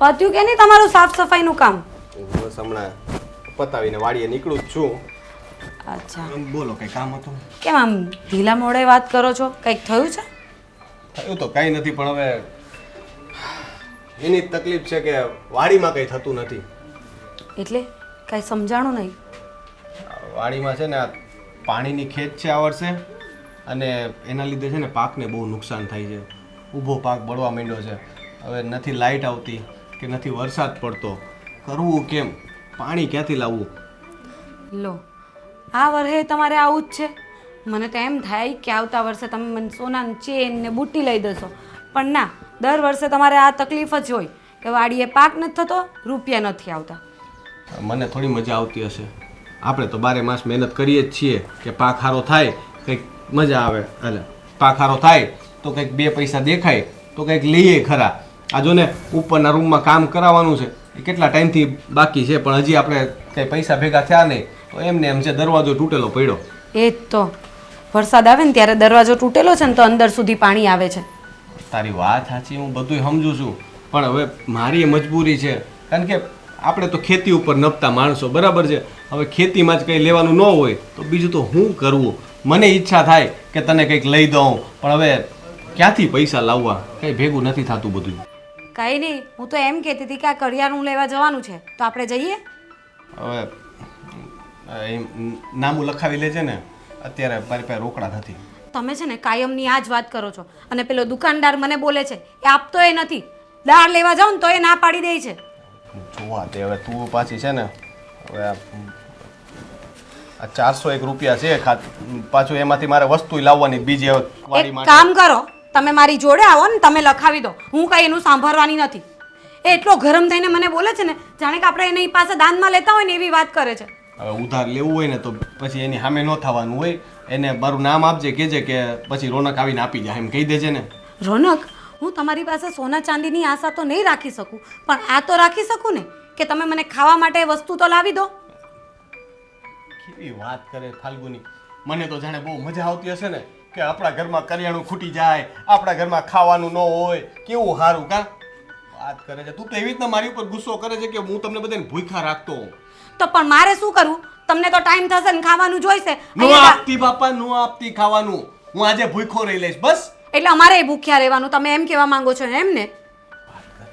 પત્યું કે નહીં તમારું સાફ સફાઈનું કામ? બસ હમણાં પતાવીને વાડીએ નીકળું જ છું. અચ્છા, બોલો કઈ કામ હતું? કેમ આમ ઢીલા મોડે વાત કરો છો? કંઈક થયું છે? થયું તો કાંઈ નથી, પણ હવે એની જ તકલીફ છે કે વાડીમાં કંઈ થતું નથી. એટલે કાંઈ સમજાણું નહીં. વાડીમાં છે ને આ પાણીની ખેત છે આ વર્ષે, અને એના લીધે છે ને પાકને બહુ નુકસાન થાય છે. ઊભો પાક બળવા માંડ્યો છે. હવે નથી લાઇટ આવતી કે નથી વરસાદ પડતો. કરવું કેમ? પાણી ક્યાંથી લાવવું? લો, આ વર્ષે તમારે આવું જ છે. મને તો એમ થાય કે આવતા વર્ષે તમે મને સોનાની ચેન ને બુટ્ટી લઈ દેશો, પણ ના, દર વર્ષે તમારે આ તકલીફ જ હોય કે વાડીએ પાક નથી થતો, રૂપિયા નથી આવતા. મને થોડી મજા આવતી હશે. આપણે તો 12 માસ મહેનત કરીએ જ છીએ કે પાક સારો થાય, કંઈક મજા આવે. એટલે પાક સારો થાય તો કંઈક 2 પૈસા દેખાય તો કંઈક લઈએ ખરા. આ જો ને ઉપરના રૂમમાં કામ કરાવવાનું છે, એ કેટલા ટાઈમથી બાકી છે, પણ હજી આપણે કંઈ પૈસા ભેગા થયા નહીં, તો એમને એમ છે દરવાજો તૂટેલો પડ્યો. એ જ તો, વરસાદ આવે ને ત્યારે દરવાજો તૂટેલો છે ને તો અંદર સુધી પાણી આવે છે. તારી વાત સાચી, હું બધું સમજુ છું, પણ હવે મારી એ મજબૂરી છે. કારણ કે આપણે તો ખેતી ઉપર નપતા માણસો, બરાબર છે. હવે ખેતીમાં જ કંઈ લેવાનું ન હોય તો બીજું તો શું કરવું? મને ઈચ્છા થાય કે તને કંઈક લઈ દઉં, પણ હવે ક્યાંથી પૈસા લાવવા? કંઈ ભેગું નથી થતું બધું. કાંઈ નહીં, હું તો એમ કહેતી હતી કે આ કરિયાણું લેવા જવાનું છે, તો આપણે જઈએ? હવે નામું લખાવી લેજે ને. અત્યારે મારી પાસે રોકડા નથી. તમે છે ને કાયમની આ જ વાત કરો છો, અને પેલો દુકાનદાર મને બોલે છે એ આપતો એ નથી. દાળ લેવા જાઉં ને તો એ ના પાડી દે છે. જોવા તે હવે તું પાછી છે ને, હવે આ 401 રૂપિયા છે પાછું, એમાંથી મારે વસ્તુ લાવવાની બીજી વાડી એક માટે. કામ કરો, તમે મારી જોડે આવો ને તમે લખાવી દો. હું કઈ એનું સાંભળવાની નથી. એ એટલો ગરમ થઈને મને બોલે છે ને, જાણે કે આપણે એની પાસે દાનમાં લેતા હોય ને એવી વાત કરે છે. હવે ઉધાર લેવું હોય ને તો પછી એની સામે ન થવાનું હોય. એને મારું નામ આપજે, કહેજે કે પછી રોનક આવીને આપી જાય, એમ કહી દેજે ને. રોનક, હું તમારી પાસે સોના ચાંદીની આશા તો નહીં રાખી શકું, પણ આ તો રાખી શકું ને કે તમે મને ખાવા માટે વસ્તુ તો લાવી દો. કેવી વાત કરે ફાલ્ગુની. મને તો જાણે બહુ મજા આવતી હશે ને કે આપણા ઘરમાં કરિયાણું ખૂટી જાય, આપણા ઘરમાં ખાવાનું ન હોય, કેવું સારું. કા વાત કરે છે તું? તો એવી રીતના મારી ઉપર ગુસ્સો કરે છે કે હું તમને બધાને ભૂખ્યા રાખતો હોઉં. તો પણ મારે શું કરવું? તમને તો ટાઈમ થશે ને ખાવાનું જોઈશે. નો આપતી બાપા, નો આપતી ખાવાનું. હું આજે ભૂખ્યો રહી લઈશ બસ. એટલે અમારે ભૂખ્યા રહેવાનું, તમે એમ કહેવા માંગો છો એમ ને?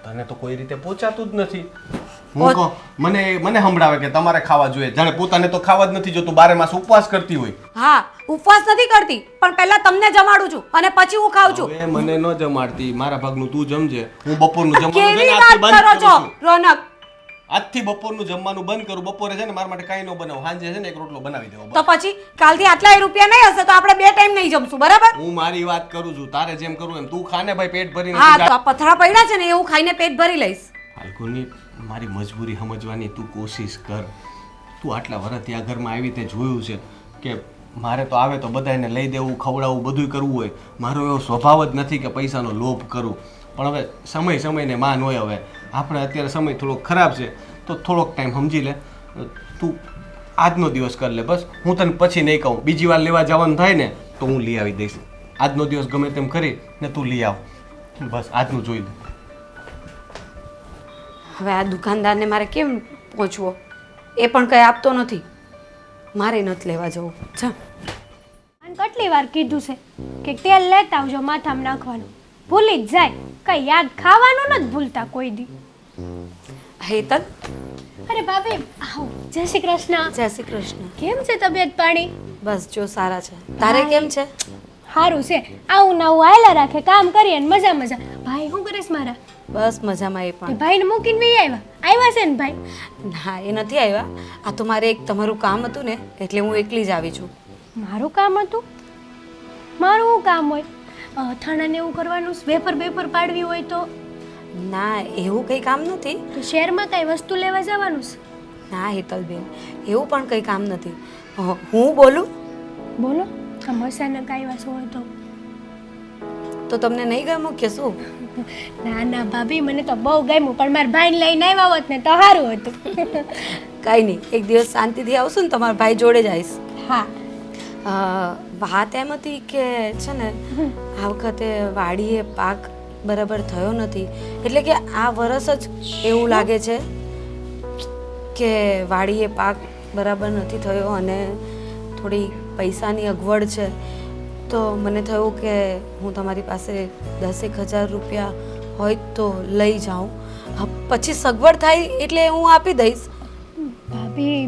તને તો કોઈ રીતે પહોંચાતું જ નથી. હું કહું મને સંભળાવે કે તમારે ખાવા જોઈએ, જાણે પોતાને તો ખાવા જ નથી જોતું, 12 માસ ઉપવાસ કરતી હોય. હા, ઉપવાસ નથી કરતી, પણ પહેલા તમને જમાડું છું અને પછી હું ખાઉં છું. હવે મને ન જમાડતી, મારા ભાગનું તું જમજે. હું બપોરનું જમવાનું કેવી છે ને વાત આજથી કરો બંધ છો કરું છું. રોનક? આજથી બપોરનું જમવાનું બંધ કરું. બપોરે છે ને મારા માટે કાંઈ ન બનાવું, સાંજે છે ને એક રોટલો બનાવી દેવો. તો પછી કાલથી આટલા રૂપિયા નહીં હશે તો આપણે 2 ટાઈમ નહીં જમશું, બરાબર? હું મારી વાત કરું છું, તારે જેમ કરવું એમ તું ખાને ભાઈ, પેટ ભરીને. હા, તો આ પથરા પડ્યા છે ને એ હું ખાઈને પેટ ભરી લઈશ. ફાલ્ગુની, મારી મજબૂરી સમજવાની તું કોશિશ કર. તું આટલા વર્ષથી આ ઘરમાં આવી તે જોયું છે કે મારે તો આવે તો બધાને લઈ દેવું, ખવડાવવું, બધું કરવું હોય. મારો એવો સ્વભાવ જ નથી કે પૈસાનો લોભ કરું, પણ હવે સમયને માન હોય. હવે આપણે અત્યારે સમય થોડોક ખરાબ છે તો થોડોક ટાઈમ સમજી લે. તું આજનો દિવસ કર લે બસ. હું તને પછી નહીં કહું. બીજી વાર લેવા જવાનું થાય ને તો હું લઈ આવી દઈશ. આજનો દિવસ ગમે તેમ કરી ને તું લઈ આવ બસ. આજનું જોઈ લે. હવે આ દુકાનદારને મારે કેમ પહોંચવો? એ પણ કંઈ આપતો નથી, મારે નથી લેવા જવું. જા. અને કેટલી વાર કીધું છે કે તેલ લેતા આવજો માથામાં નાખવાનું, ભૂલી જ જાય. કઈ યાદ ખાવાનું નથી ભૂલતા કોઈ દી. હેતલ, અરે ભાભી આવો. જય શ્રી કૃષ્ણ. જય શ્રી કૃષ્ણ. કેમ છે તબિયત પાણી? બસ જો સારા છે. તારે કેમ છે? સારું છે. આવું ને આવું હાયલા રાખે, કામ કરીએ ને મજા મજા. ભાઈ શું કરેશ મારા? બસ મજામાં. એ તે પણ ભાઈને મૂકીને વી આવ્યા છે ને ભાઈ? ના, એ નથી આવ્યા. આ તો મારે એક તમારું કામ હતું ને એટલે હું એકલી જ આવી છું. મારું કામ હતું? મારું શું કામ હોય? અથાણાને એવું કરવાનું, વેફર પાડવી હોય તો? ના, એવું કંઈ કામ નથી. તો શહેરમાં કઈ વસ્તુ લેવા જવાનું છે? ના હેતલબેન, એવું પણ કંઈ કામ નથી. હું બોલું? બોલો. આમ અચાનક આવ્યા છો હોય તો તમને નહીં ગમ્યું કે શું? ના ના ભાભી, મને તો બહુ ગમ્યું, પણ મારા ભાઈને લઈને આવ્યા હોત ને તો સારું હતું. કાંઈ નહીં, એક દિવસ શાંતિથી આવશું ને તમારા ભાઈ જોડે જ આવીશ. હા. વાત એમ હતી કે છે ને આ વખતે વાડીએ પાક બરાબર થયો નથી. એટલે કે આ વરસ જ એવું લાગે છે કે વાડીએ પાક બરાબર નથી થયો અને થોડી પૈસાની અગવડ છે. તો મને થયું કે હું તમારી પાસે 10,000 રૂપિયા હોય તો લઈ જાઉં. પછી સગવડ થાય એટલે હું આપી દઈશ. ભાભી,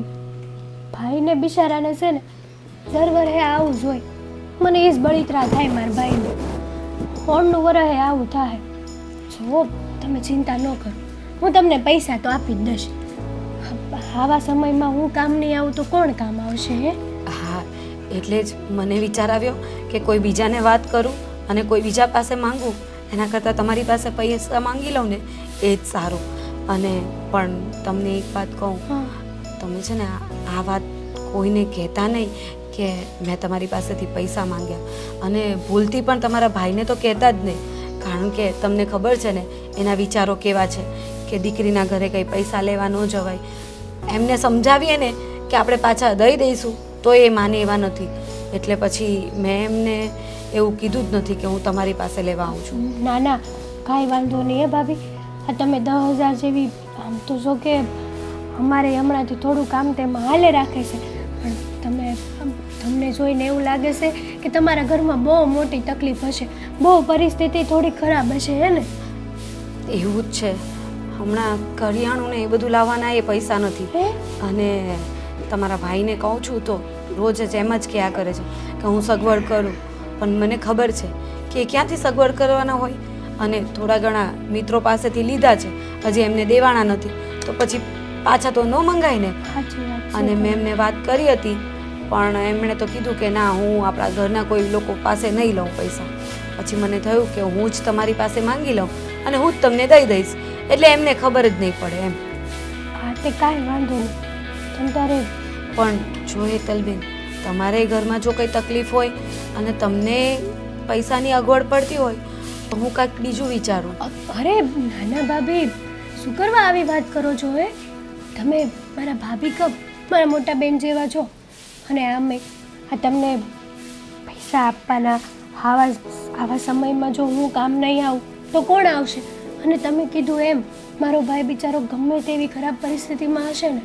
ભાઈને બિચારાને છે ને દર વરહે આવું જ હોય. મને એ જ બળિતરા થાય મારા ભાઈને. ફોનનું વરહે આવું થાય. જો તમે ચિંતા ન કરો, હું તમને પૈસા તો આપી જ દઈશ. આવા સમયમાં હું કામ નહીં આવું તો કોણ કામ આવશે હે? હા, એટલે જ મને વિચાર આવ્યો કે કોઈ બીજાને વાત કરું અને કોઈ બીજા પાસે માંગું એના કરતાં તમારી પાસે પૈસા માંગી લઉં ને એ જ સારું. અને પણ તમને એક વાત કહું, તમે છે ને આ વાત કોઈને કહેતા નહીં કે મેં તમારી પાસેથી પૈસા માંગ્યા. અને ભૂલથી પણ તમારા ભાઈને તો કહેતા જ નહીં, કારણ કે તમને ખબર છે ને એના વિચારો કેવા છે કે દીકરીના ઘરે કંઈ પૈસા લેવા ન જવાય. એમને સમજાવીએ ને કે આપણે પાછા દઈ દઈશું તો એ માને એવા નથી. એટલે પછી મેં એમને એવું કીધું જ નથી કે હું તમારી પાસે લેવા આવું છું. ના ના, કાંઈ વાંધો નહીં હે ભાભી. આ તમે 10,000 જેવી, આમ તો જો કે અમારે હમણાંથી થોડું કામ તેમાં હાલે રાખે છે, પણ તમને જોઈને એવું લાગે છે કે તમારા ઘરમાં બહુ મોટી તકલીફ હશે, બહુ પરિસ્થિતિ થોડી ખરાબ હશે હે ને? એવું જ છે. હમણાં કરિયાણું ને એ બધું લાવવાના એ પૈસા નથી. અને તમારા ભાઈને કહું છું તો રોજ જ એમ જ કહ્યા કરે છે કે હું સગવડ કરું, પણ મને ખબર છે કે એ ક્યાંથી સગવડ કરવાના હોય. અને થોડા ઘણા મિત્રો પાસેથી લીધા છે, હજી એમને દેવાના નથી, તો પછી પાછા તો ન મંગાય ને. અને મેં એમને વાત કરી હતી, પણ એમણે તો કીધું કે ના, હું આપણા ઘરના કોઈ લોકો પાસે નહીં લઉં પૈસા. પછી મને થયું કે હું જ તમારી પાસે માંગી લઉં અને હું જ તમને દઈ દઈશ, એટલે એમને ખબર જ નહીં પડે એમ. હા, તે કાંઈ વાંધો નહીં. તમ તારે પણ જો હેતલબેન, તમારે ઘરમાં જો કંઈ તકલીફ હોય અને તમને પૈસાની અગવડ પડતી હોય તો હું કાંઈક બીજું વિચારું. અરે નાના ભાભી, શું કરવા આવી વાત કરો છો હે? તમે મારા ભાભી કબ મારા મોટા બેન જેવા છો. અને આમે આ તમને પૈસા આપવાના આવા સમયમાં જો હું કામ નહીં આવું તો કોણ આવશે? અને તમે કીધું એમ મારો ભાઈ બિચારો ગમે તેવી ખરાબ પરિસ્થિતિમાં હશે ને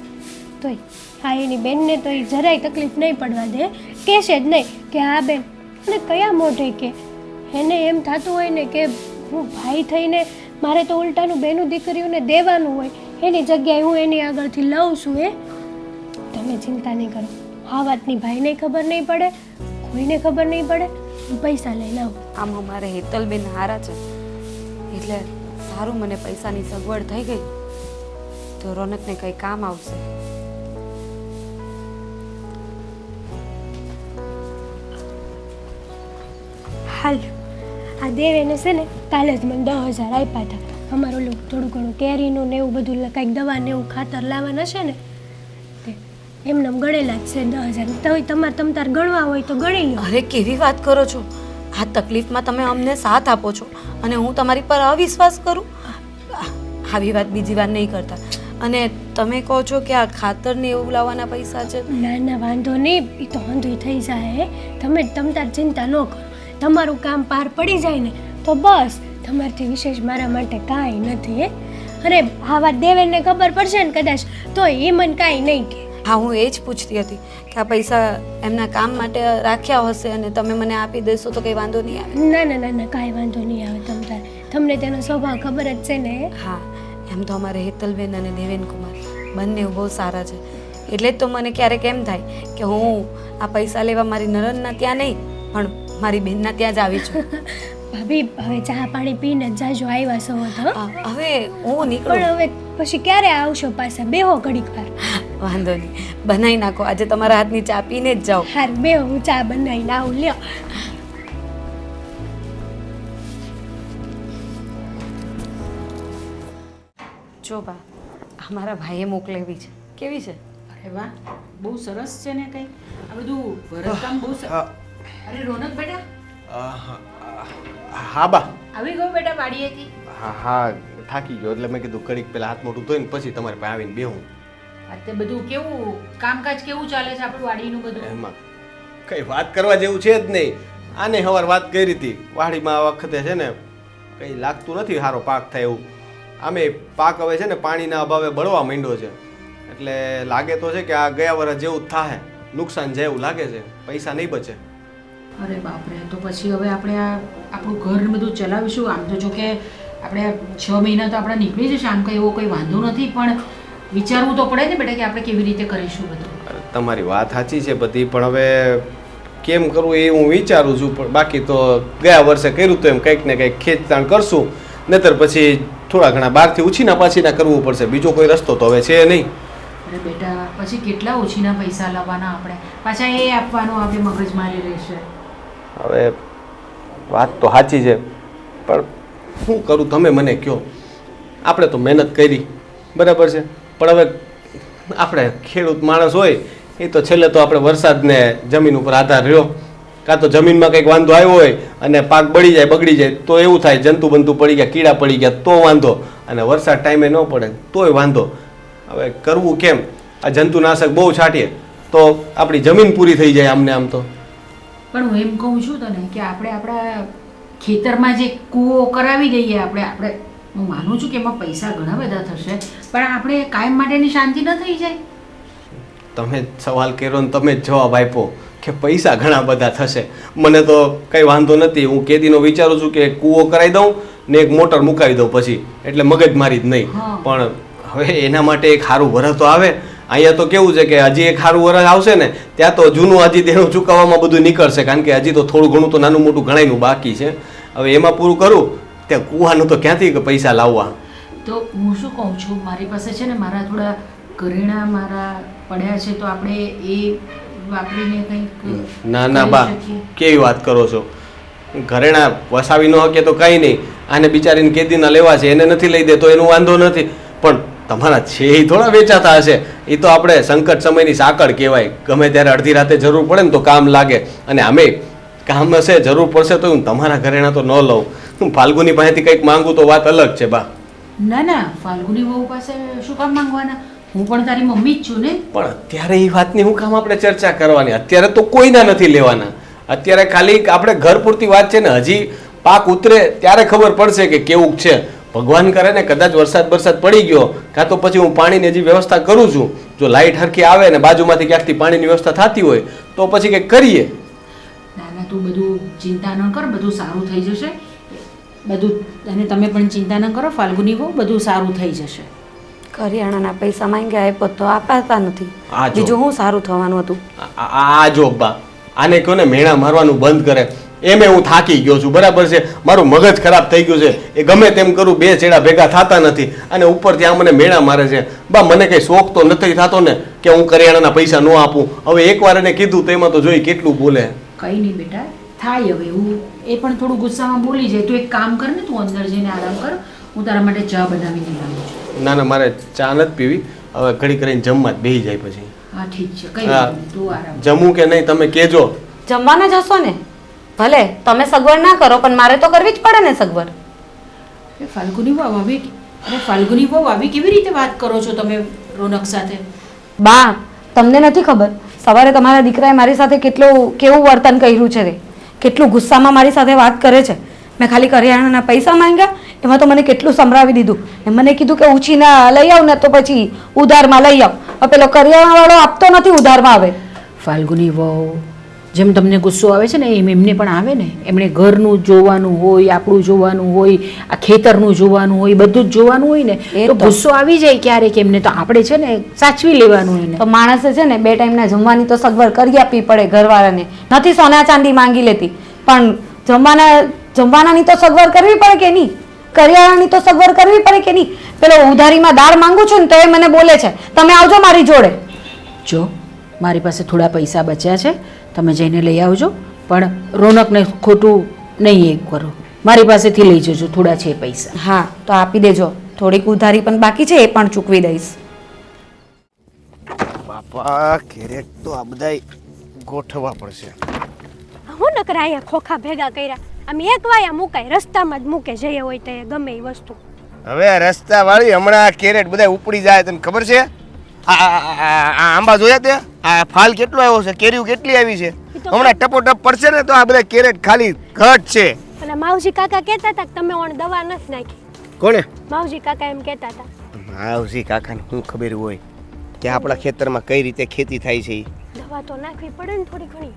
તોય હા એની બેનને તો એ જરાય તકલીફ નહીં પડવા દે, કહેશે જ નહીં કે હા બેન. અને કયા મોઢે કે એને એમ થતું હોય ને કે હું ભાઈ થઈને મારે તો ઉલટાનું બેનું દીકરીઓને દેવાનું હોય, એની જગ્યાએ હું એની આગળથી લઉં છું. તમે ચિંતા નહીં કરો, આ વાતની ભાઈને ખબર નહીં પડે, કોઈને ખબર નહીં પડે. હું પૈસા લઈને આવું. આમ અમારે હેતલબેન હારા છે એટલે સારું, મને પૈસાની સગવડ થઈ ગઈ તો રોનકને કંઈ કામ આવશે. હાલ, આ દેવેને છે ને કાલે જ મને 10,000 આપ્યા હતા. અમારું ઓલું થોડું ઘણું કેરીનું ને એવું બધું કાંઈક દવા ને એવું ખાતર લાવવાના છે ને, તે એમને ગણેલા જ છે 10,000. તો તમ તાર ગણવા હોય તો ગણી લો. અરે કેવી વાત કરો છો! આ તકલીફમાં તમે અમને સાથ આપો છો અને હું તમારી પર અવિશ્વાસ કરું? આવી વાત બીજી વાર નહીં કરતા. અને તમે કહો છો કે આ ખાતર ને એવું લાવવાના પૈસા છે? ના ના, વાંધો નહીં, એ તો વાંધો થઈ જાય. તમે તાર ચિંતા ન કરો. તમારું કામ પાર પડી જાય ને તો બસ, તમારથી વિશેષ મારા માટે કાંઈ નથી. અને આ વાત દેવેનને ખબર પડશે ને કદાચ તો એ મને કાંઈ નહીં કહે. હા, હું એ જ પૂછતી હતી કે આ પૈસા એમના કામ માટે રાખ્યા હશે અને તમે મને આપી દેશો તો કંઈ વાંધો નહીં આવે? ના ના ના ના, કાંઈ વાંધો નહીં આવે. તમને તેનો સ્વભાવ ખબર જ છે ને. હા, એમ તો અમારે હેતલબેન અને દેવેન કુમાર બંને બહુ સારા છે, એટલે જ તો મને ક્યારેક એમ થાય કે હું આ પૈસા લેવા મારી નણંદના ત્યાં નહીં પણ મારી બેનના ત્યાં જ આવી છું. ભાભી, હવે ચા પાણી પીને જ જાજો, આવ્યા છો તો. હવે હું નીકળું. પણ હવે પછી ક્યારે આવશો પાછા? બેહો ઘડીક વાર. વાંધો નહીં, બનાવી નાખો. આજે તમારા હાથની ચા પીને જ જાઓ. હાર બેહો, હું ચા બનાવીને આવું. લ્યો. જો બા, અમારા ભાઈએ મોકલેવી છે. કેવી છે? અરે વાહ, બહુ સરસ છે ને. કંઈ આ બધું ભરતકામ બહુ સરસ. અરે રોનક બેટા, હા બા. આવી ગયો બેટા વાડીએથી? હા હા, થાકી ગયો એટલે મેં કીધું કડીક પેલા હાથ મોઢું ધોઈને પછી તમારે પાસે આવીને બેહું. તે બધું કેવું કામકાજ કેવું ચાલે છે આપણું વાડીનું બધું? એમાં કઈ વાત કરવા જેવું છે જ નહીં. આને સવાર વાત કરી હતી વાડીમાં આ વખતે છે ને કંઈ લાગતું નથી સારો પાક થાય એવું. આમે પાક હવે છે ને પાણીના અભાવે બળવા માંડ્યો છે, એટલે લાગે તો છે કે આ ગયા વર્ષ જેવું જ થાય, નુકસાન જાય એવું લાગે છે, પૈસા નહીં બચે. અરે બાપરે, તો પછી હવે આપણે આપણું ઘર ને બધું ચલાવીશું. આમ તો જો કે આપણે 6 મહિના તો આપણે નીકળી જશે, આમ કંઈ એવો કોઈ વાંધો નથી, પણ વિચારવું તો પડે ને બેટા કે આપણે કેવી રીતે કરીશું બધું. અરે તમારી વાત સાચી છે બધી, પણ હવે કેમ કરવું એ હું વિચારું છું. પણ બાકી તો ગયા વર્ષે કર્યું તો એમ કંઈક ને કંઈક ખેંચતાણ કરશું, નહીતર પછી થોડા ઘણા બહારથી ઉછીના પાછીના કરવું પડશે. બીજો કોઈ રસ્તો તો હવે છે નહીં. અરે બેટા, પછી કેટલા ઓછીના પૈસા લાવવાના આપણે, પાછા એ આપવાનું આપણે મગજમારી રહેશે. હવે વાત તો સાચી છે, પણ શું કરું તમે મને કહો. આપણે તો મહેનત કરી, બરાબર છે, પણ હવે આપણે ખેડૂત માણસ હોય એ તો છેલ્લે તો આપણે વરસાદને જમીન ઉપર આધાર રહ્યો. કાં તો જમીનમાં કંઈક વાંધો આવ્યો હોય અને પાક બળી જાય બગડી જાય તો એવું થાય, જંતુ બંતુ પડી ગયા, કીડા પડી ગયા તો વાંધો, અને વરસાદ ટાઈમે ન પડે તોય વાંધો. હવે કરવું કેમ? આ જંતુનાશક બહુ છાંટીએ તો આપણી જમીન પૂરી થઈ જાય આમને આમ તો. પણ હું એમ કહું છું તને કે આપણે આપણા ખેતરમાં જે કૂવો કરાવી દઈએ આપણે હું માનું છું કે એમાં પૈસા ઘણા બધા થશે, પણ આપણે કાયમ માટેની શાંતિ ન થઈ જાય. તમે જ સવાલ કર્યો ને તમે જ જવાબ આપ્યો કે પૈસા ઘણા બધા થશે. મને તો કંઈ વાંધો નથી, હું કેદીનો વિચારું છું કે કૂવો કરાવી દઉં ને એક મોટર મુકાવી દઉં પછી, એટલે મગજમારી જ નહીં. હા. પણ હવે એના માટે એક સારું વરસ તો આવે. અહીંયા તો કેવું છે કે હજી એક સારું વરસ આવશે ને ત્યાં તો જૂનું હજી દેણું ચૂકવવામાં બધું નીકળશે, કારણ કે હજી તો થોડું ઘણું તો નાનું મોટું ઘણાયનું બાકી છે. હવે એમાં પૂરું કરું ત્યાં કૂવાનું તો ક્યાંથી પૈસા લાવવા. તો હું શું કહું છું, મારી પાસે છે ને મારા થોડા ઘરેણાં મારા પડ્યા છે, તો આપણે એ વાપરીને કંઈક ના ના કરી બા, શકીએ. કેવી વાત કરો છો? ઘરેણા વસાવી ન શકે તો કંઈ નહીં, આને બિચારીને કેદીના લેવા છે, એને નથી લઈ દે તો એનું વાંધો નથી, પણ તમારા છે એ થોડા વેચાતા હશે. એ તો આપણે સંકટ સમયની સાંકળ કહેવાય, ગમે ત્યારે અડધી રાતે જરૂર પડે ને તો કામ લાગે. અને આમે કામ હશે, જરૂર પડશે તો હું તમારા ઘરેણા તો ન લઉં. હું ફાલ્ગુની પાસેથી કંઈક માંગુ તો વાત અલગ છે બા. ના ના, ફાલ્ગુની વહુ પાસે શું કામ માંગવાના? હું પણ તારી મમ્મી જ છું ને. પણ અત્યારે એ વાતની હું કામ આપણે ચર્ચા કરવાની? અત્યારે તો કોઈના નથી લેવાના. અત્યારે ખાલી આપણે ઘર પૂરતી વાત છે ને, હજી પાક ઉતરે ત્યારે ખબર પડશે કે કેવું છે. ભગવાન કરે ને કદાચ વરસાદ પડી ગયો, કાં તો પછી હું પાણીની હજી વ્યવસ્થા કરું છું. જો લાઇટ હરખી આવે ને બાજુમાંથી ક્યાંકથી પાણીની વ્યવસ્થા થતી હોય તો પછી કંઈક કરીએ. ના ના, તું બધું ચિંતા ન કર, બધું સારું થઈ જશે બધું. અને તમે પણ ચિંતા ન કરો ફાલ્ગુની વહુ, બધું સારું થઈ જશે. કરિયાણાના પૈસા માંગ્યા આપ્યો તો આપાતા નથી, આ જો. બીજું શું સારું થવાનું હતું? આ જો બા, આને કહો ને મેણા મારવાનું બંધ કરે. એમે હું થાકી ગયો છું, બરાબર છે, મારું મગજ ખરાબ થઈ ગયું છે. એ ગમે તેમ કરું, બે છેડા ભેગા થતા નથી, અને ઉપરથી આ મને મેણા મારે છે. બા મને કંઈ શોખ તો નથી થતો ને કે હું કરિયાણાના પૈસા ન આપું. હવે એકવાર એને કીધું તો એમાં તો જોઈ કેટલું બોલે. કંઈ નહીં બેટા, થાય હવે એવું. એ પણ થોડું ગુસ્સામાં બોલી જાય. તું એક કામ કર ને, તું અંદર જઈને આરામ કર, હું તારા માટે ચા બનાવીને લાવું છું. ના ના, મારે ચા નથી પીવી. હવે ઘડી કરીને જમવા જ બેસી જાય પછી. હા ઠીક છે, કંઈ હા. વાંધો નહીં, તું આરામ. જમું કે નહીં તમે કહેજો. જમવાના જ હશો ને? ભલે તમે સગવડ ના કરો, પણ મારે તો કરવી જ પડે ને સગવડ. અરે ફાલ્ગુની વહુ આવી, અરે ફાલ્ગુની વહુ આવી કેવી રીતે વાત કરો છો તમે રોનક સાથે? બા, તમને નથી ખબર સવારે તમારા દીકરાએ મારી સાથે કેવું વર્તન કર્યું છે રે, કેટલું ગુસ્સામાં મારી સાથે વાત કરે છે. મેં ખાલી કરિયાણાના પૈસા માંગ્યા, એમાં તો મને કેટલું સંભળાવી દીધું. ને મને કીધું કે ઉછીના લઈ આવ ને તો પછી ઉધારમાં લઈ આવ. હવે પેલો કરિયાણાવાળો આપતો નથી ઉધારમાં. આવે ફાલ્ગુની વહુ, જેમ તમને ગુસ્સો આવે છે ને એમ એમને પણ આવે ને. એમણે ઘરનું જોવાનું હોય, આપણું જોવાનું હોય, આ ખેતરનું જોવાનું હોય, બધું જ જોવાનું હોય ને, એ તો તો. ગુસ્સો આવી જાય ક્યારેક એમને. તો આપણે છે ને સાચવી લેવાનું એને. તો માણસે છે ને 2 ટાઈમના જમવાની તો સગવડ કરી આપવી પડે ઘરવાળાને. નથી સોના ચાંદી માંગી લેતી, પણ જમવાનાની તો સગવડ કરવી પડે કે નહીં? કરિયાણાની તો સગવડ કરવી પડે કે નહીં? પેલો ઉધારીમાં દાળ માંગુ છું ને તો એ મને બોલે છે તમે આવજો મારી જોડે. જો મારી પાસે થોડા પૈસા બચ્યા છે, તમે જઈને લઈ આવજો, પણ રોનકને ખોટું નહીં એ કરો. મારી પાસેથી લઈ જજો, થોડા છે પૈસા. હા તો આપી દેજો. થોડીક ઉધારી પણ બાકી છે, એ પણ ચૂકવી દઈશ. બાપા ક્યારેક તો આ બધાય ગોઠવવા પડશે. હું નકર અહીંયા ખોખા ભેગા કર્યા, આમ એક વાયા મુકાય, રસ્તામાં જ મૂકે, જઈએ હોય તો ગમે એ વસ્તુ. હવે આ રસ્તા વાળી હમણાં કેરેટ બધા ઉપડી જાય, તને ખબર છે? આ આંબા જોયા તે? આ ફાલ કેટલો આવ્યો છે, કેરીઓ કેટલી આવી છે. હમણાં ટપોટપ પડશે ને તો આ બધા કેરેટ ખાલી ઘટ છે. અને માવજી કાકા કહેતા હતા કે તમે ઓણ દવા નથી નાખી. કોણે? માવજી કાકા એમ કહેતા હતા. માવજી કાકાને શું ખબર હોય કે આપણા ખેતરમાં કઈ રીતે ખેતી થાય છે ઈ? દવા તો નાખવી પડે ને થોડી ઘણી.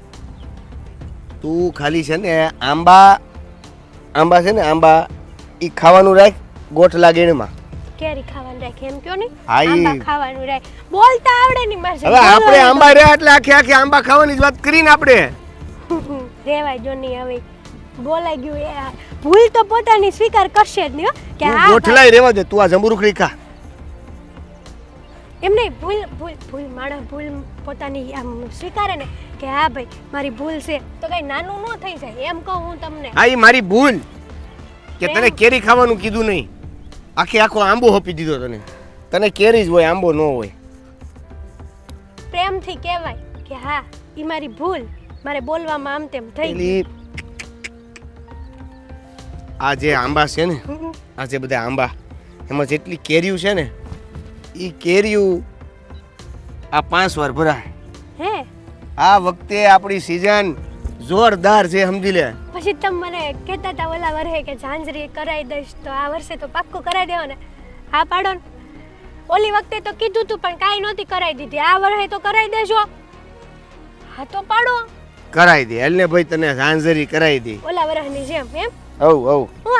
તું ખાલી છે ને આંબા છે ને આંબા ઈ ખાવાનું રાખ ગોઠલા ગેણમાં. કેરી ખાવાનું રાખે એમ કયો ને. હા, ઈ. આંબા ખાવાનું રાખે. બોલતા આવડે નહીં મારે. હવે આપણે આંબા રહ્યા એટલે આખે આંબા ખાવાની જ વાત કરીને આપણે. રેવાય જો નહીં હવે બોલાઈ ગયું એ ભૂલ તો પોતાની સ્વીકાર કરશે જ નહીં હો, કે તું હા ગોઠલાય રહેવા દે, તું આ જંબુરુખડી ખા. એમ નહીં ભૂલ ભૂલ ભૂલ માણસ ભૂલ પોતાની આમ સ્વીકારે ને કે હા ભાઈ મારી ભૂલ છે તો કઈ નાનું ન થઈ જાય એમ કહું હું તમને. હા, ઈ મારી ભૂલ કે તને કેરી ખાવાનું કીધું નહીં, આખો આંબો હોપી દીધો તને. તને કેરી જ હોય, આંબો ન હોય. પ્રેમથી કહેવાય કે હા ઈ મારી ભૂલ, મારે બોલવામાં આમ તેમ થઈ ગયું. પેલી આ જે આંબા છે ને, આ જે બધા આંબા એમાં જેટલી કેરીયું છે ને ઈ કેરીયું આ 5 વાર ભરાય. હે આ વખતે આપણી સીઝન જોરદાર છે, સમજી લે. પછી તમે મને કહેતા હતા ઓલા વર્ષે કે ઝાંઝરી કરાવી દઈશ, તો આ વર્ષે તો પાક્કું કરાવી દેવો ને? હા પાડો ને. ઓલી વખતે તો કીધું તું પણ કાંઈ નહોતી કરાવી દીધી, આ વર્ષે તો કરાવી દેજો. હા તો પાડો. કરાવી દે એટલે ભાઈ, તને ઝાંઝરી કરાવી દે ઓલા વર્ષની જેમ એમ. હવ હવ. હું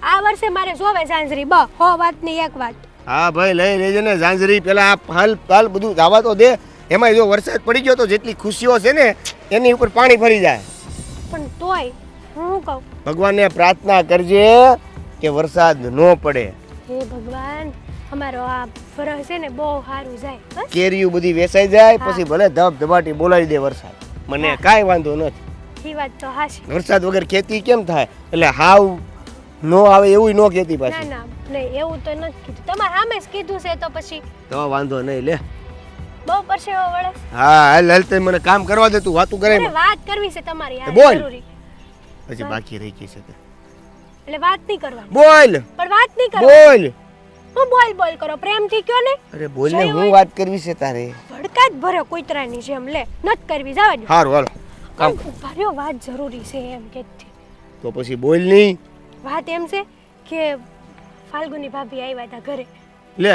આ વર્ષે મારે જોવે ઝાંઝરી હો વાતની એક વાત. હા ભાઈ, લઈ લેજે ને ઝાંઝરી. પેલા હાલ બધું જવા તો દે. એમાં જો વરસાદ પડી ગયો તો જેટલી ખુશીઓ છે ને એની ઉપર પાણી ફરી જાય. પણ તોય હું કહું ભગવાનને પ્રાર્થના કરજે કે વરસાદ ન પડે. હે ભગવાન અમારો આ ફરજ છે ને બહુ સારું જાય. બસ કેરીયું બધી વેચાઈ જાય, હા. પછી ભલે ધબધબાટી બોલાવી દે વરસાદ, મને કાંઈ વાંધો નથી. એ વાત તો હાચી. વરસાદ વગર ખેતી કેમ થાય? એટલે હાવ નો આવે એવું ન ખેતી ના પાછી. ના નહીં એવું તો નથી કીધું, તમારે સામે જ કીધું છે તો પછી તો વાંધો નહીં લે. બહુ પરસેવો વળે. હા હાલ તે મને કામ કરવા દે, તું વાતું કરે. અરે વાત કરવી છે તમારી યાર, બોલ. જરૂરી. હજી બાકી રહી ગઈ છે. એટલે વાત નહીં કરવાની. બોલ પણ વાત નહીં કરવાની. બોલ. હું બોલ કરો પ્રેમથી કયો ને. અરે બોલ ને, જોયું હું હોય. વાત કરવી છે તારે. ભડકા જ ભરે કૂતરાની જેમ લે નત કરવી જવા દો. હારું હાલો કામ કર. ભર્યો વાત જરૂરી છે એમ કેતી. તો પછી બોલ નહીં. વાત એમ છે કે ફાલ્ગુની ભાભી આવ્યા હતા ઘરે. લે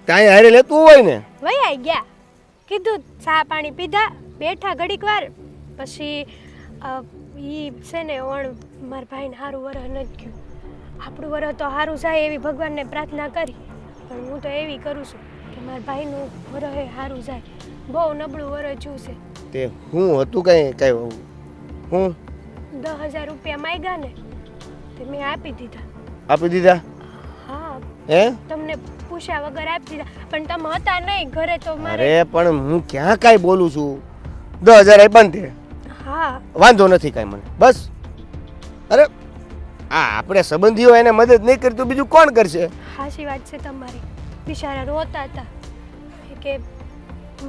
ત્યાં હારે લેતું હોય ને. વયા ગયા, કીધું ચા પાણી પીધા, બેઠા ઘડીક વાર, પછી ઈ છે ને ઓણ મારા ભાઈને સારું વરહ નથી ગયું. આપણું વરહ તો સારું જાય એવી ભગવાનને પ્રાર્થના કરી, પણ હું તો એવી કરું છું કે મારા ભાઈનું વરહ સારું જાય. બહુ નબળું વરહ જ્યું છે. તે હું હતું કઈ હું 10,000 રૂપિયા માંગ્યા ને તે મેં આપી દીધા. આપી દીધા? હા હે? તમને પૂછ્યા વગર આપી દીધા, પણ તમે હતા નહીં ઘરે તો મારે. અરે પણ હું ક્યાં કાંઈ બોલું છું? 10,000 આપ્યા ને તે હા વાંધો નથી કાંઈ મને, બસ. અરે આપણે સંબંધીઓ એને મદદ નહીં કરી તો બીજું કોણ કરશે? સાચી વાત છે તમારી. બિચારા રોતા હતા કે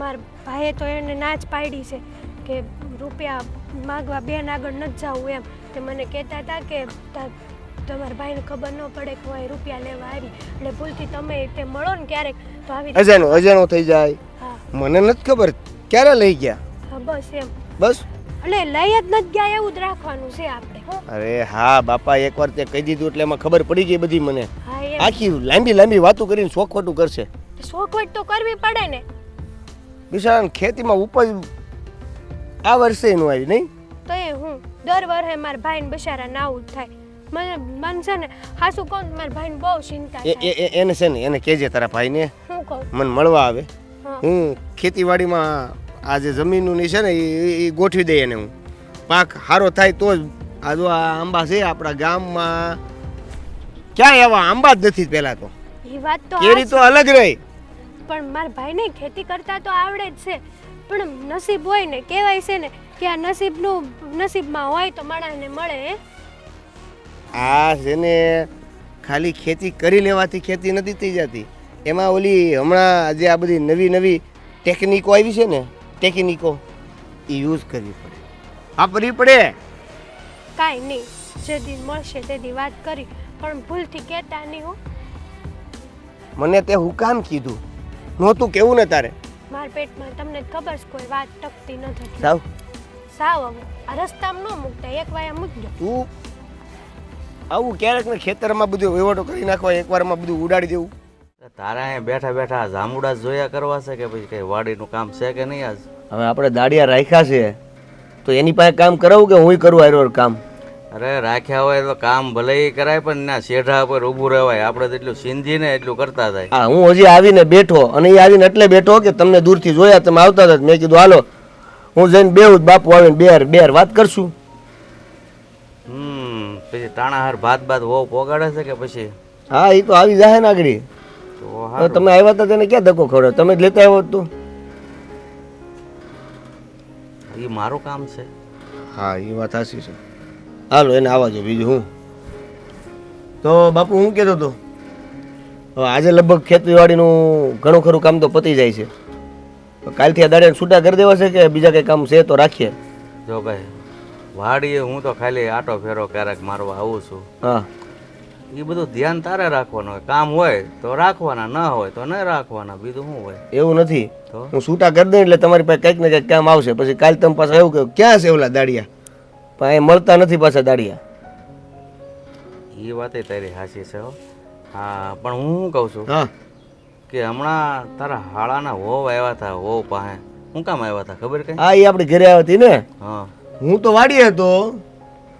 મારા ભાઈએ તો એને ના જ પાડી છે કે રૂપિયા માગવા બેન આગળ નથી જવું એમ. તે મને કહેતા હતા કે તમારા ભાઈને ખબર ન પડે કે હું અહીં રૂપિયા લેવા આવી, એટલે ભૂલથી તમે તે મળો ને ક્યારેક તો આવી રીતે. અજાણો થઈ જાય. હા મને નથી ખબર ક્યારે લઈ ગયા. હા બસ એમ. બસ. એટલે લઈ જ નથી ગયા એવું જ રાખવાનું છે આપણે. હો અરે હા બાપા, એકવાર તે કહી દીધું એટલે એમાં ખબર પડી ગઈ બધી મને. હા એમ. આખી લાંબી વાતો કરીને શોખ ખોટું કરશે. શોખવટ તો કરવી પડે ને. બિચારાને ખેતીમાં ઉપજ આ વર્ષે નું આવી નહીં. તો એ હું દર વર્ષે મારા ભાઈને બિચારા નાવું જ થાય. મને છે ને હાસું કહું મારા ભાઈને બહુ ચિંતા થાય. એને છે ને એને કહેજે તારા ભાઈને હું કહું મને મળવા આવે. હા. હું ખેતીવાડીમાં આ જે જમીનનું ની છે ને એ ગોઠવી દઈએ એને. હું પાક સારો થાય તો જ. આ જો આ આંબા છે આપણા ગામમાં ક્યાંય એવા આંબા જ નથી પહેલા તો. એ વાત તો કેરી તો અલગ રહી. પણ મારા ભાઈને ખેતી કરતા તો આવડે જ છે, પણ નસીબ હોય ને, કહેવાય છે ને કે આ નસીબમાં હોય તો માણસને મળે. હે આ છે ને ખાલી ખેતી કરી લેવાથી ખેતી નથી થઈ જતી. એમાં ઓલી હમણાં જે આ બધી નવી ટેકનિકો આવી છે ને, ટેકનિકો એ યુઝ કરવી પડે, વાપરવી પડે. કાંઈ નહીં, જે દી મળશે તે દી વાત કરી, પણ ભૂલથી કહેતા નહીં હો. મને તે હું કામ કીધું નહોતું કેવું ને તારે? મારા પેટમાં તમને જ ખબર છે કોઈ વાત ટકતી નથી. સાવ સાવ હવે આ રસ્તામાં ન મૂકતા એક વાયા મૂકજો. તું આવું ક્યારેક ને ખેતરમાં બધું વહીવટો કરી નાખવા એકવારમાં બધું ઉડાડી દેવું. તારા અહીંયા બેઠા બેઠા જામુડા જોયા કરવા છે કે પછી કઈ વાડીનું કામ છે કે નહીં આજ? હવે આપણે દાડિયા રાખ્યા છે તો એની પાસે કામ કરાવું કે હું કરું આરો કામ? અરે રાખ્યા હોય તો કામ ભલે ઈ કરાય પણ ના શેઢા પર ઊભું રહેવાય. આપણે તો એટલું સિંધી ને એટલું કરતા થાય. હા, હું હજી આવીને બેઠો અને એ આવીને એટલે બેઠો કે તમને દૂરથી જોયા તમે આવતા હતા. મેં કીધું હાલો હું જઈને બેહું, બાપુ આવીને બેર વાત કરશું. પછી ટાણાહાર ભાત હોવ પોગાડે છે કે પછી? હા, એ તો આવી જાય ને આગળ. તો હવે હારું. તમે આવ્યા હતા તેને ક્યાં ધક્કો ખવડાવ્યો? તમે જ લેતા આવ્યો તો. ઈ મારું કામ છે. હા, એ વાત સાચી છે. હાલો એને આવવા જો, બીજું હું. તો બાપુ હું કહેતો હતો, હવે આજે લગભગ ખેતીવાડીનું ઘણું ખરું કામ તો પતી જાય છે. તો કાલથી આ દાડે છૂટા કરી દેવા છે કે બીજા કંઈ કામ છે તો રાખીએ? જો ભાઈ વાડીએ હું તો ખાલી આટો ફેરો ક્યારેક મારવા આવું છું. હા, એ બધું ધ્યાન તારે રાખવાનું હોય. કામ હોય તો રાખવાના, ન હોય તો ન રાખવાના, બીજું શું હોય? એવું નથી. તો હું છૂટા કરી દઉં એટલે તમારી પાસે કંઈક ને કંઈક કામ આવશે. પછી કાલ તમે પાછા એવું કહ્યું ક્યાં છે ઓલા દાડિયા, પણ એ મળતા નથી પાછા દાડિયા. એ વાતે તારી હાચી છે હો. હા, પણ હું શું કહું છું હા, કે હમણાં તારા હાળાના વહુ આવ્યા હતા. વહુ પાસે શું કામ આવ્યા હતા ખબર કઈ? હા, એ આપણી ઘરે આવી હતી ને. હા હું તો વાડીએ હતો.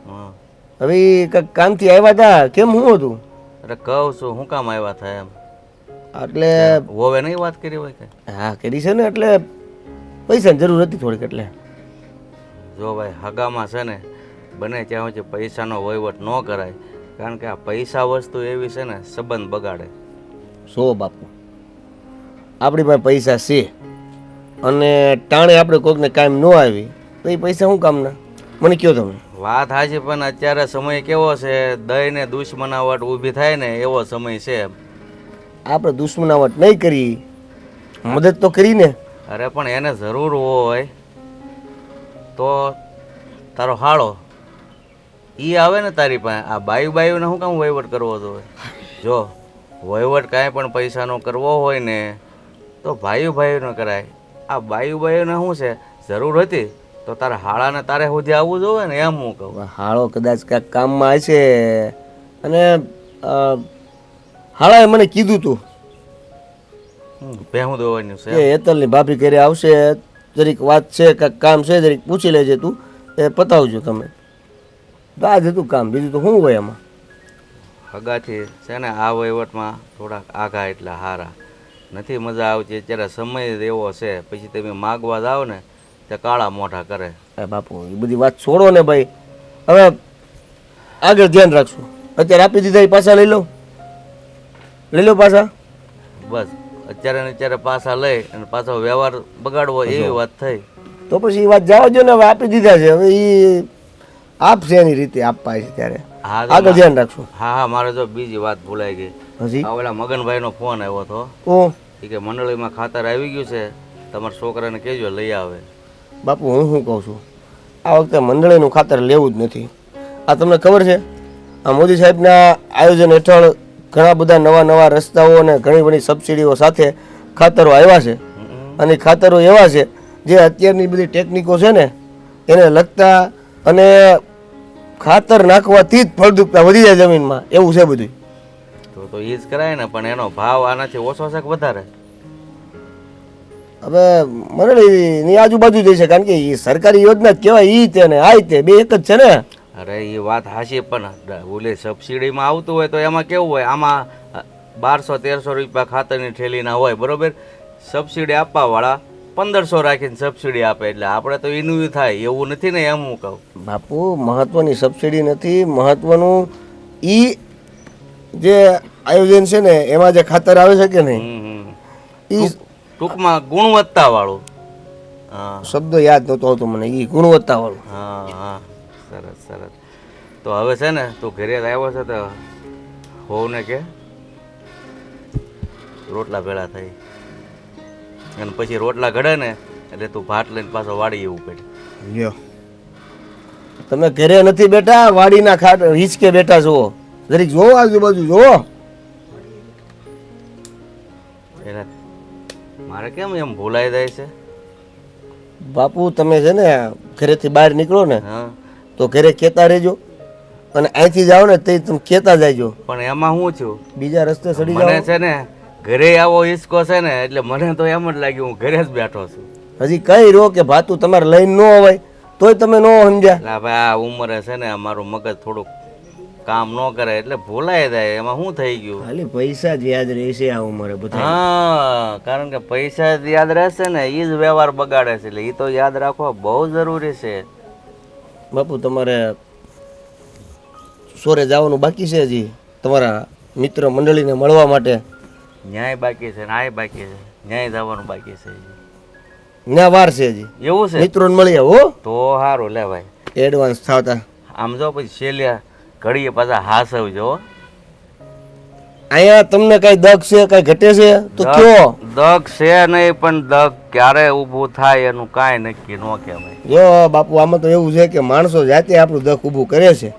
હા. હવે ઈ કંઈક કામથી આવ્યા હતા. કેમ શું હતું? અરે કહું છું શું કામ આવ્યા હતા એમ. એટલે વહુએ નહીં વાત કરી હોય કે? હા, કરી છે ને. એટલે પૈસાની જરૂર હતી થોડીક. એટલે જો ભાઈ હગામાં છે ને બને ત્યાં સુધી પૈસાનો વહીવટ ન કરાય. કારણ કે આ પૈસા વસ્તુ એવી છે ને સંબંધ બગાડે. સો બાપુ, આપણી પાસે પૈસા છે અને ટાણે આપણે કોઈકને કામ ન આવી તો એ પૈસા શું કામના? મને કહો તમે. વાત હાચી, પણ અત્યારે સમય કેવો છે, દઈ ને દુશ્મનાવટ ઊભી થાય ને એવો સમય છે. આપણે દુશ્મનાવટ નહીં કરી, મદદ તો કરીને. અરે પણ એને જરૂર હોય તો તારો હાળો ઈ આવે ને તારી પાસે. આ બાયુને શું કામ વહીવટ કરવો તો? જો વહીવટ કાંઈ પણ પૈસાનો કરવો હોય ને તો ભાઈનો કરાય. આ બાયુને શું છે, જરૂર હતી તો તારા હાળાને તારે સુધી આવવું જોવે ને, એમ હું કહું. હાળો કદાચ કાંઈક કામમાં હશે અને હાળાએ મને કીધું તું ભેહું દોવાનું કે છે. હેતલની ભાભી ઘરે આવશે, જરીક વાત છે, કાંઈક કામ છે, જરીક પૂછી લેજે તું, એ પતાવજો તમે. તો આ જ હતું કામ, બીજું તો શું હોય એમાં? હગાથી છે ને આ વહીવટમાં થોડાક આઘા એટલે હારા નથી મજા આવતી. અત્યારે સમય જ એવો છે, પછી તમે માગવા જાઓ ને તે કાળા મોઢા કરે. એ બાપુ એ બધી વાત છોડો ને ભાઈ. હવે આગળ ધ્યાન રાખશું. અત્યારે આપી દીધા એ પાછા લઈ લો પાછા. બસ અત્યારે ને અત્યારે પાછા લઈ અને પાછો વ્યવહાર બગાડવો એવી વાત થઈ. તો પછી એ વાત જાઓ જો ને. હવે આપી દીધા છે, હવે એ આપશે એની રીતે આપવા છે ત્યારે હા આગળ ધ્યાન રાખશું. હા, મારે જો બીજી વાત ભૂલાઈ ગઈ. હજી આ ઓલા મગનભાઈનો ફોન આવ્યો હતો. ઓ એ કે મંડળીમાં ખાતર આવી ગયું છે, તમારા છોકરાને કહેજો લઈ આવે. બાપુ હું શું કહું છું, આ વખતે મંડળીનું ખાતર લેવું જ નથી. આ તમને ખબર છે, આ મોદી સાહેબના આયોજન હેઠળ ઘણા બધા નવા રસ્તાઓ અને ઘણી બધી સબસિડીઓ સાથે ખાતરો આવ્યા છે. અને ખાતરો એવા છે જે અત્યારની બધી ટેકનિકો છે ને એને લગતા, અને ખાતર નાખવાથી જ ફળદ્રુપતા વધી જાય જમીનમાં, એવું છે બધું. તો એ જ કરાય ને, પણ એનો ભાવ આનાથી ઓછો છે કે વધારે? હવે મંડળીની આજુબાજુ જ છે, કારણ કે એ સરકારી યોજના જ કહેવાય. ઈ તે ને આ તે બે એક જ છે ને. અરે એ વાત હાચી, પણ ઓલી સબસિડીમાં આવતું હોય તો એમાં કેવું હોય, આમાં 1200-1300 રૂપિયા ખાતરની થેલીના હોય, બરોબર. સબસિડી આપવાવાળા 1500 રાખીને સબસિડી આપે, એટલે આપણે તો એનું થાય એવું નથી ને, એમ હું કહું. બાપુ મહત્વની સબસિડી નથી, મહત્વનું ઈ જે આયોજન છે ને એમાં જે ખાતર આવે છે કે નહીં, ઈ ટૂંકમાં ગુણવત્તા વાળું. હા, શબ્દ યાદ નહોતો આવતો મને. ઈ ગુણવત્તા વાળું. હા, સરસ. તો હવે છે ને તું ઘરે આવ્યો છે તો હોવને કે રોટલા ભેળા થઈ, અને પછી રોટલા ઘડે ને એટલે તું ભાત લઈને પાછો વાડી એવું પડે. લ્યો, તમે ઘરે નથી બેઠા, વાડીના ખાટ હિંચકે બેઠા છો. જરીક જોવો આજુબાજુ જોવો. એને મારે કેમ એમ ભૂલાઈ જાય છે? બાપુ તમે છે ને ઘરેથી બહાર નીકળો ને હા તો ઘરે કહેતા રહેજો અને અહીંથી જાઓ ને તે તમે કહેતા જાયજો. પણ એમાં હું છું બીજા રસ્તે સડી મને જાઓ. છે ને ઘરે આવો હિસકો છે ને એટલે મને તો એમ જ લાગ્યું હું ઘરે જ બેઠો છું. હજી કઈ રહો કે ભાતું તમારે લઈને ન અવાય તોય તમે ન સમજ્યા. એટલે ભાઈ આ ઉંમરે છે ને મારું મગજ થોડુંક કામ ન કરે એટલે ભૂલાઈ જાય. એમાં શું થઈ ગયું? ખાલી પૈસા જ યાદ રહેશે આ ઉંમરે બધા. હા, કારણ કે પૈસા જ યાદ રહેશે ને એ જ વ્યવહાર બગાડે છે. એટલે એ તો યાદ રાખવા બહુ જરૂરી છે. બાપુ તમારે સોરે જવાનું બાકી છે હજી તમારા મિત્ર મંડળીને મળવા માટે? ન્યાય બાકી છે ને આય બાકી છે. ન્યાય જવાનું બાકી છે. ના વાર છે હજી. એવું છે મિત્રોને મળી આવો તો સારું લે ભાઈ. એડવાન્સ થાવતા. આમ જો પછી છેલ્લે ઘડીએ પાછા હાસવજો. અહીંયા તમને કઈ દગ છે કઈ ઘટે છે તો કયો. દગ છે નહીં પણ દગ ક્યારે ઊભું થાય એનું કાંઈ નક્કી ન કહેવાય. જો બાપુ આમાં તો એવું છે કે માણસો જાતે આપણું દખ ઊભું કરે છે.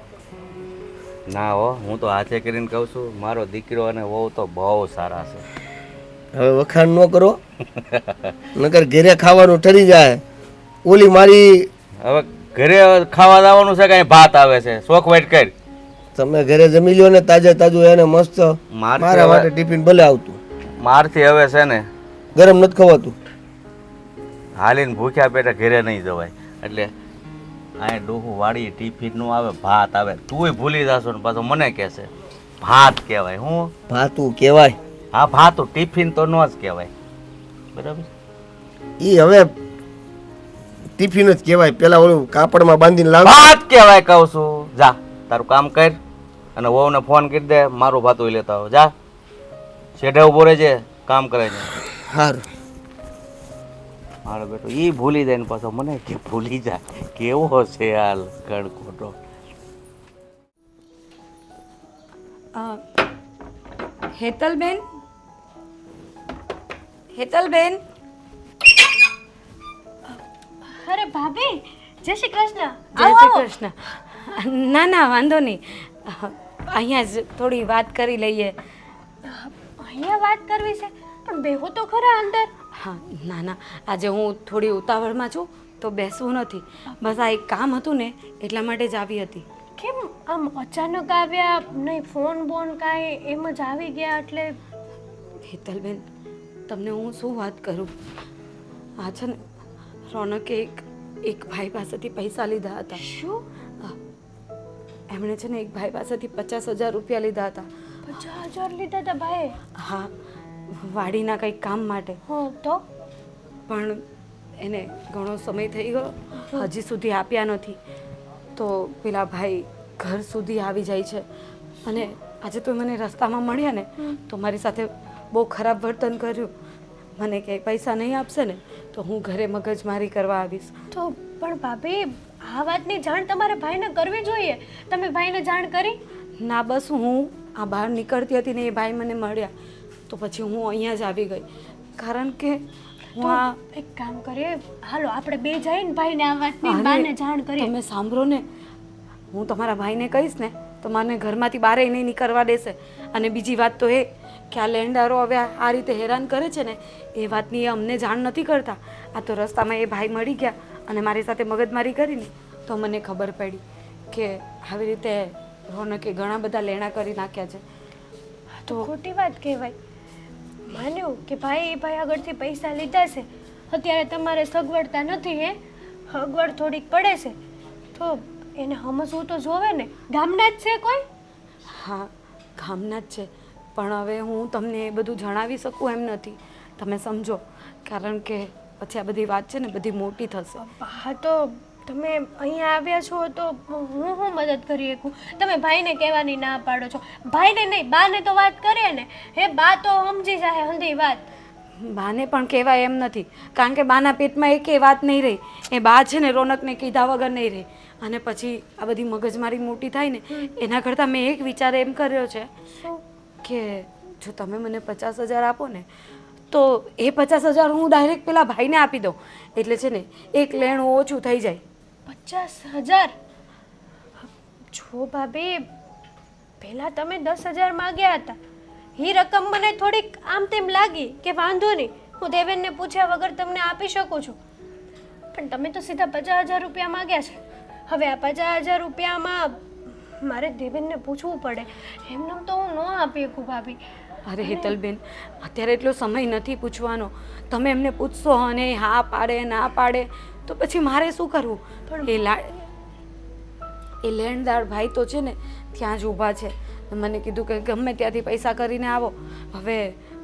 ના હો, હું તો હાથે કરીને કહું છું મારો દીકરો અને વહુ તો બહુ સારા છે. હવે વખાણ ન કરો નકર ઘરે ખાવાનું ઠરી જાય. ઓલી મારી હવે ઘરે ખાવા જવાનું છે કાંઈ ભાત આવે છે શોખ વાઈટ કરી. તમે ઘરે જમી લ્યો ને તાજે તાજું એને મસ્ત. મારા માટે ટિફિન ભલે આવતું. મારથી હવે છે ને ગરમ નથી ખવાતું. હાલીને ભૂખ્યા પેટે ઘરે નહીં જવાય. એટલે આ ડોહું વાળી ટિફિન નું આવે ભાત આવે. તુંય ભૂલી જાશો ને પાછો મને કહેશે ભાત કહેવાય. હું ભાતું કહેવાય. હા ભાતું ટિફિન તો નો જ કહેવાય. બરાબર. ઈ હવે ટિફિન જ કહેવાય. પેલા ઓલું કાપડમાં બાંધીને લાવ. ભાત કહેવાય કહું છું. જા તારું કામ કર અને વહુને ફોન કરી દે મારું ભાતું લેતા આવો. જા શેઢે ઉભો રહેજે કામ કરે છે. સારું. મારો બેટો ઈ ભૂલી જાય ને પાછો મને કે ભૂલી જાય. કેવો છે હાલ ગણખોટો. હેતલબેન, હેતલબેન. અરે ભાભી જય શ્રી કૃષ્ણ. જય શ્રી કૃષ્ણ. ના ના વાંધો નહીં, અહીંયા જ થોડી વાત કરી લઈએ. અહીંયા વાત કરવી છે પણ બેહો તો ખરા અંદર. હા ના ના, આજે હું થોડી ઉતાવળમાં છું તો બેસવું નથી. બસ આ એક કામ હતું ને એટલા માટે જ આવી હતી. કેમ આમ અચાનક આવ્યા? નહીં ફોન બોન કાંઈ એમ જ આવી ગયા એટલે? હેતલબેન, તમને હું શું વાત કરું. આ છે ને રોનકે એક ભાઈ પાસેથી પૈસા લીધા હતા. શું? એમણે છે ને એક ભાઈ પાસેથી 50,000 રૂપિયા લીધા હતા. 50,000 લીધા હતા ભાઈ? હા, વાડીના કંઈક કામ માટે. હા તો પણ એને ઘણો સમય થઈ ગયો, હજી સુધી આપ્યા નથી. તો પેલા ભાઈ ઘર સુધી આવી જાય છે અને આજે તો મને રસ્તામાં મળ્યા ને તો મારી સાથે બહુ ખરાબ વર્તન કર્યું. મને કે પૈસા નહીં આપશે ને તો હું ઘરે મગજમારી કરવા આવીશ. તો પણ ભાભી આ વાતની જાણ તમારે ભાઈને કરવી જોઈએ. તમે ભાઈને જાણ કરી? ના, બસ હું આ બહાર નીકળતી હતી ને એ ભાઈ મને મળ્યા તો પછી હું અહીંયા જ આવી ગઈ. કારણ કે હું આ એક કામ કરીએ, હાલો આપણે બે જઈને ભાઈને આ વાતની બાને જાણ કરીએ. તમે સાંભળો ને, હું તમારા ભાઈને કહીશ ને તો મને ઘરમાંથી બહાર નહીં નીકળવા દેશે. અને બીજી વાત તો એ કે આ લેન્ડારો હવે આ રીતે હેરાન કરે છે ને એ વાતની એ અમને જાણ નથી કરતા. આ તો રસ્તામાં એ ભાઈ મળી ગયા અને મારી સાથે મગજમારી કરીને તો મને ખબર પડી કે આવી રીતે રોનકે ઘણા બધા લેણા કરી નાખ્યા છે. તો ખોટી વાત કહેવાય. માન્યું કે ભાઈ એ ભાઈ આગળથી પૈસા લીધા છે, અત્યારે તમારે સગવડતા નથી. હે સગવડ થોડીક પડે છે તો એને સમજવું તો જોવે ને. ગામના જ છે કોઈ? હા, ગામના જ છે. પણ હવે હું તમને એ બધું જણાવી શકું એમ નથી. તમે સમજો, કારણ કે પછી આ બધી વાત છે ને બધી મોટી થશે. હા તો તમે અહીંયા આવ્યા છો તો હું મદદ કરી શકું? તમે ભાઈને કહેવાની ના પાડો છો. ભાઈને નહીં, બાને તો વાત કરીએ ને. હે બા તો સમજી જાય હંધી વાત. બાને પણ કહેવાય એમ નથી, કારણ કે બાના પેટમાં એકે વાત નહીં રહી. એ બા છે ને રોનકને કીધા વગર નહીં રહી. અને પછી આ બધી મગજમારી મોટી થાય ને એના કરતાં મેં એક વિચાર એમ કર્યો છે કે જો તમે મને 50,000 આપો ને તો એ 50,000 હું ડાયરેક્ટ પેલા ભાઈને આપી દઉં. એટલે છે ને એક લેણું ઓછું થઈ જાય. 50,000? જો ભાભી, પહેલાં તમે 10,000 માગ્યા હતા. એ રકમ મને થોડીક આમ તેમ લાગી કે વાંધો નહીં, હું દેવેનને પૂછ્યા વગર તમને આપી શકું છું. પણ તમે તો સીધા 50,000 રૂપિયા માગ્યા છે. હવે આ 50,000 રૂપિયામાં મારે દેવેનને પૂછવું પડે. એમને તો હું ન આપી શકું ભાભી. અરે હેતલબેન, અત્યારે એટલો સમય નથી પૂછવાનો. તમે એમને પૂછશો અને એ હા પાડે ના પાડે તો પછી મારે શું કરવું? એ લેણદાર ભાઈ તો છે ને ત્યાં જ ઊભા છે. મને કીધું કે ગમે ત્યાંથી પૈસા કરીને આવો. હવે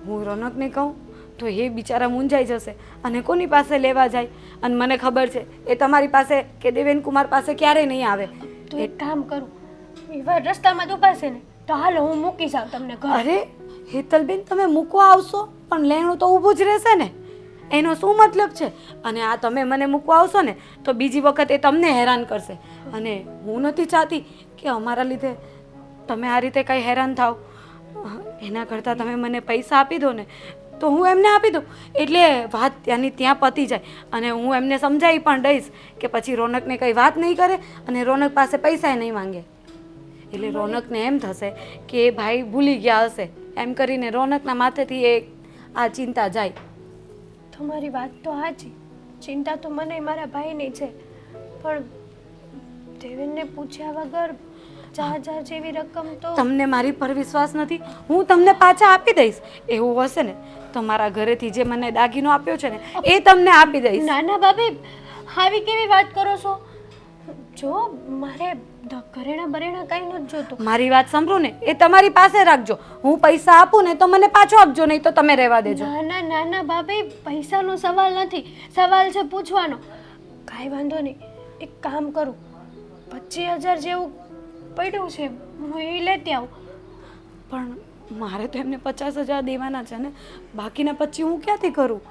હું રોનકને કહું તો એ બિચારા મૂંઝાઈ જશે અને કોની પાસે લેવા જાય? અને મને ખબર છે એ તમારી પાસે કે દેવેન કુમાર પાસે ક્યારેય નહીં આવે. તો એક કામ કરું, એવા રસ્તામાં જ ઊભા છે ને તો હાલો હું મૂકી જાઉં તમને ઘરે. અરે હેતલબેન, તમે મૂકવા આવશો પણ લેણું તો ઊભું જ રહેશે ને, એનો શું મતલબ છે? અને આ તમે મને મૂકવા આવશો ને તો બીજી વખત એ તમને હેરાન કરશે અને હું નથી ચાહતી કે અમારા લીધે તમે આ રીતે કંઈ હેરાન થાવ. એના કરતાં તમે મને પૈસા આપી દો ને તો હું એમને આપી દઉં એટલે વાત ત્યાંની ત્યાં પતી જાય અને હું એમને સમજાવી પણ દઈશ કે પછી રોનકને કંઈ વાત નહીં કરે અને રોનક પાસે પૈસા નહીં માંગે. એટલે રોનકને એમ થશે કે એ ભાઈ ભૂલી ગયા હશે, એમ કરીને રોનકના માથેથી એ આ ચિંતા જાય. તમારી વાત તો સાચી, ચિંતા તો મને મારા ભાઈની છે, પણ દેવેનને પૂછ્યા વગર 50,000 જેવી રકમ તો. તમને મારી પર વિશ્વાસ નથી? હું તમને પાછા આપી દઈશ. એવું હશે ને તો મારા ઘરેથી જે મને દાગીનો આપ્યો છે ને એ તમને આપી દઈશ. ના ના ભાભી, આવી કેવી વાત કરો છો? જો મારે ઘરેણા બરેણા કાંઈ નથી જોતું. મારી વાત સાંભળો ને, એ તમારી પાસે રાખજો. હું પૈસા આપું ને તો મને પાછો આપજો, નહીં તો તમે રહેવા દેજો. ના ના ભાભી, પૈસાનો સવાલ નથી, સવાલ છે પૂછવાનો. કાંઈ વાંધો નહીં, એક કામ કરું, 25,000 જેવું પડ્યું છે, હું એ લેતી આવું. પણ મારે તો એમને 50,000 દેવાના છે ને, બાકીના 25 હું ક્યાંથી કરું?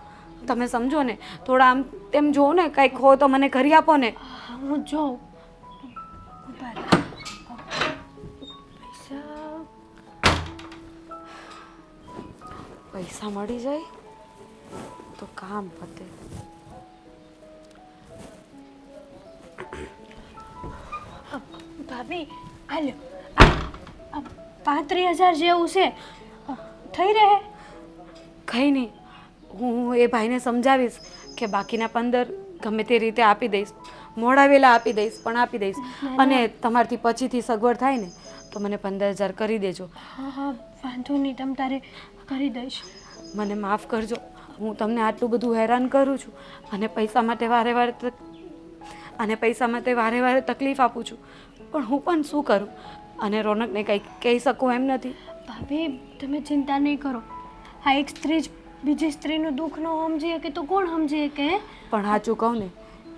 તમે સમજો ને, થોડા આમ તેમ જુઓ ને, કંઈક હો તો મને કરી આપો ને. હું જોઉં. ઉભા રહો. પૈસા મળી જાય તો કામ પતે. ભાભી હાલો, 35,000 જેવું છે, થઈ રહે? કંઈ નહીં, હું એ ભાઈને સમજાવીશ કે બાકીના 15 ગમે તે રીતે આપી દઈશ, મોડા વહેલા આપી દઈશ પણ આપી દઈશ. અને તમારથી પછીથી સગવડ થાય ને તો મને 15,000 કરી દેજો. હા વાંધો નહીં, તમ તારે કરી દઈશ. મને માફ કરજો, હું તમને આટલું બધું હેરાન કરું છું અને પૈસા માટે વારે વારે તકલીફ આપું છું, પણ હું પણ શું કરું? અને રોનકને કંઈ કહી શકું એમ નથી. ભાભી તમે ચિંતા નહીં કરો, આ એક સ્ત્રી જ બીજી સ્ત્રીનું દુઃખ ન સમજી શકે તો કોણ સમજી શકે? પણ સાચું કહું ને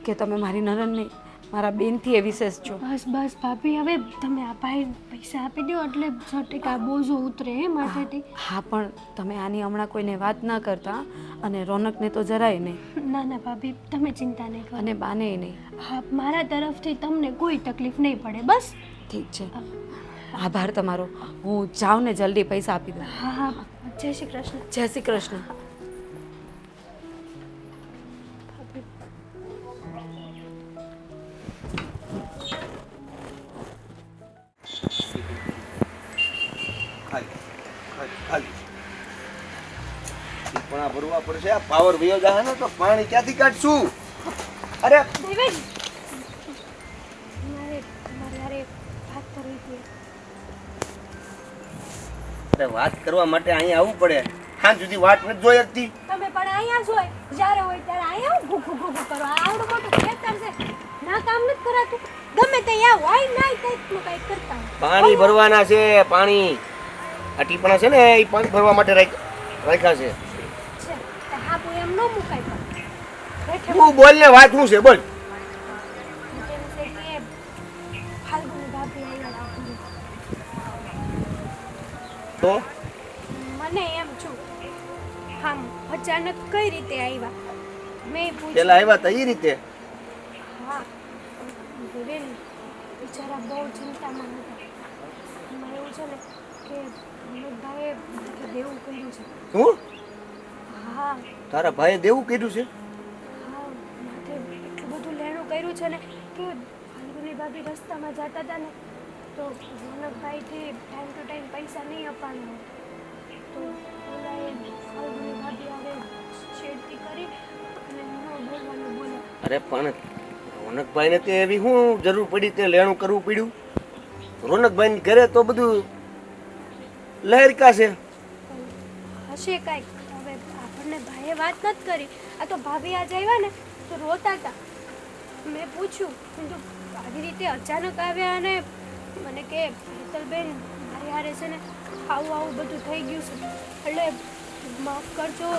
કે તમે મારી નણંદ નહીં, મારા બેનથી એ વિશેષ છો. બસ ભાભી, હવે તમે આ ભાઈ પૈસા આપી દો એટલે 100% બોજો ઉતરે માથેથી. હા, પણ તમે આની હમણાં કોઈને વાત ન કરતા અને રોનકને તો જરાય નહીં. ના ભાભી, તમે ચિંતા નહીં કરો. અને બાને નહીં. હા, મારા તરફથી તમને કોઈ તકલીફ નહીં પડે, બસ. ઠીક છે, આભાર તમારો. હું જાઉં ને જલ્દી પૈસા આપી દઉં. હા, જય શ્રી કૃષ્ણ. જય શ્રી કૃષ્ણ. પણ આ ભરવા પડશે, આ પાવર વયો જાય ને તો પાણી ક્યાંથી કાઢશું? અરે દેવેન, મારે તમારી હારે વાત કરવી હતી. અરે વાત કરવા માટે અહીંયા આવવું પડે, સાંજ સુધી વાટ નથી જોઈ શકતી. તમે પણ અહીંયા જ હોય, જ્યારે હોય ત્યારે અહીંયા ઘૂ ઘૂ કરો. આવડું મોટું ખેતર છે, ના કામ નથી કરાતું, ગમે ત્યાં આવો, આઈ નાઈ કંઈકનું કંઈક કરતા હોય. પાણી ભરવાના છે, પાણી આ ટીપણા છે ને એ પાણી ભરવા માટે રાખ્યા છે. છે તો હા, હું એમ ન મુકાય પણ બેઠે તું બોલ ને, વાત શું છે બોલ. કેમ છે કે ફાલ્ગુની ભાભી અહીંયા રાખી. તો મને એમ છું, હા, અચાનક કઈ રીતે આવ્યા? મેં પૂછ્યું. પેલા આવ્યા તા એ રીતે. હા, દેવેન બિચારા બહુ ચિંતામાં હતા. એમાં એવું છે ને કે વિનોદભાઈએ માથે દેવું કર્યું છે. શું હા તારા ભાઈએ દેવું કીધું છે? હા, માથે એટલું બધું લેણું કર્યું છે ને કે ફાલ્ગુની ભાભી રસ્તામાં જતા હતા ને તો રોનકભાઈથી ટાઈમ ટુ ટાઈમ પૈસા નહીં અપાના તો ઓલાએ ફાલ્ગુની ભાભી હવે છેડતી કરી અને ન બોલવાનું બોલે અરે પણ રોનકભાઈને તે એવી શું જરૂર પડી તે લેણું કરવું પડ્યું? રોનકભાઈ ઘરે તો બધું લહેરકા છે. હશે કાંઈક. હવે આપણને ભાઈએ વાત નથી કરી. આ તો ભાભી આજે આવ્યા ને તો રોતા હતા. મેં પૂછ્યું কিন্তু આવી રીતે અચાનક આવ્યા અને મને કે હેતલબેન મારી હારે છે ને આવું બધું થઈ ગયું છે એટલે માફ કરજો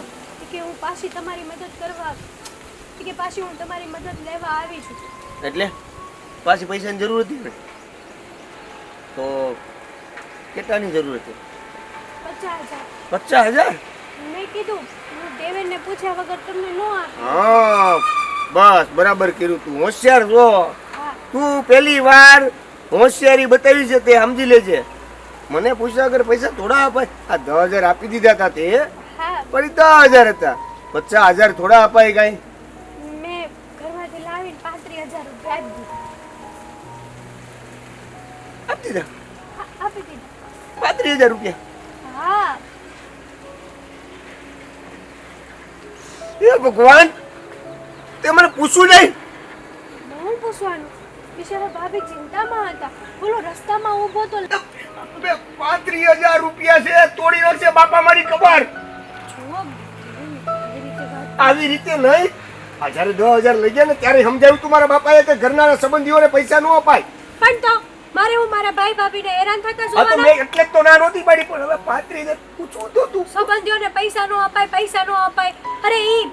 કે હું પાછી તમારી મદદ કરવા કે પાછી હું તમારી મદદ લેવા આવી છું. એટલે પાછી પૈસાની જરૂર હતી ને? તો કેટલાની જરૂર હતી? 50,000. 50,000? મેં કીધું હું દેવેનને પૂછ્યા વગર તમને ન આપું. હા બસ બરાબર કર્યું. તું હોશિયાર છો. હા તું પહેલી વાર હોશિયારી બતાવી છે તે સમજી લેજે. મને પૂછ્યા વગર પૈસા થોડા અપાય? આ 10,000 આપી દીધા હતા તે હા પણ 10,000 હતા. 50,000 થોડા અપાય કાંઈ? મેં ઘરમાંથી લાવીને 35,000 રૂપિયા આપી આપી દીધા. દીધા? હા, આપી દીધા. 35,000 રૂપિયા? હા એ ભગવાન, તે મને પૂછ્યું નહીં? હું પૂછવાનું બિચારા ભાભી ચિંતામાં હતા. બોલો રસ્તામાં ઊભો તો 35,000 રૂપિયા છે, તોડી નાખશે બાપા મારી કબર. જુઓ આવી રીતે વાત. આવી રીતે નહીં. આ જ્યારે 10,000 લઈ ગયા ને ત્યારે સમજાવ્યું તું મારા બાપાએ કે ઘરના સંબંધીઓને પૈસા ન અપાય. પણ તો મારે હું મારા ભાઈ ભાભીને હેરાન થતા આ તો જોવાના. મેં એટલે જ તો ના નહોતી પાડી. પણ હવે 35,000 પૂછવું તો તું. સંબંધીઓને પૈસા નો અપાય પૈસા નો અપાય. અરે ઈ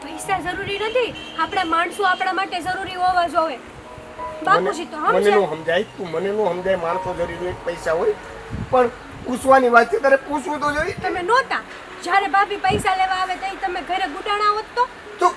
પૈસા જરૂરી નથી. આપણે માણસો આપણા માટે જરૂરી હોવા જોઈએ. બાપુજી તો મને સમજે. નો સમજાય. તું મને નો સમજાય. માણસો જરૂરી હોય, પૈસા હોય, પણ પૂછવાની વાત છે તારે પૂછવું તો જોઈએ. તમે નહોતા જ્યારે ભાભી પૈસા લેવા આવે તો તમે ઘરે ગુડાણા હોત તો. તું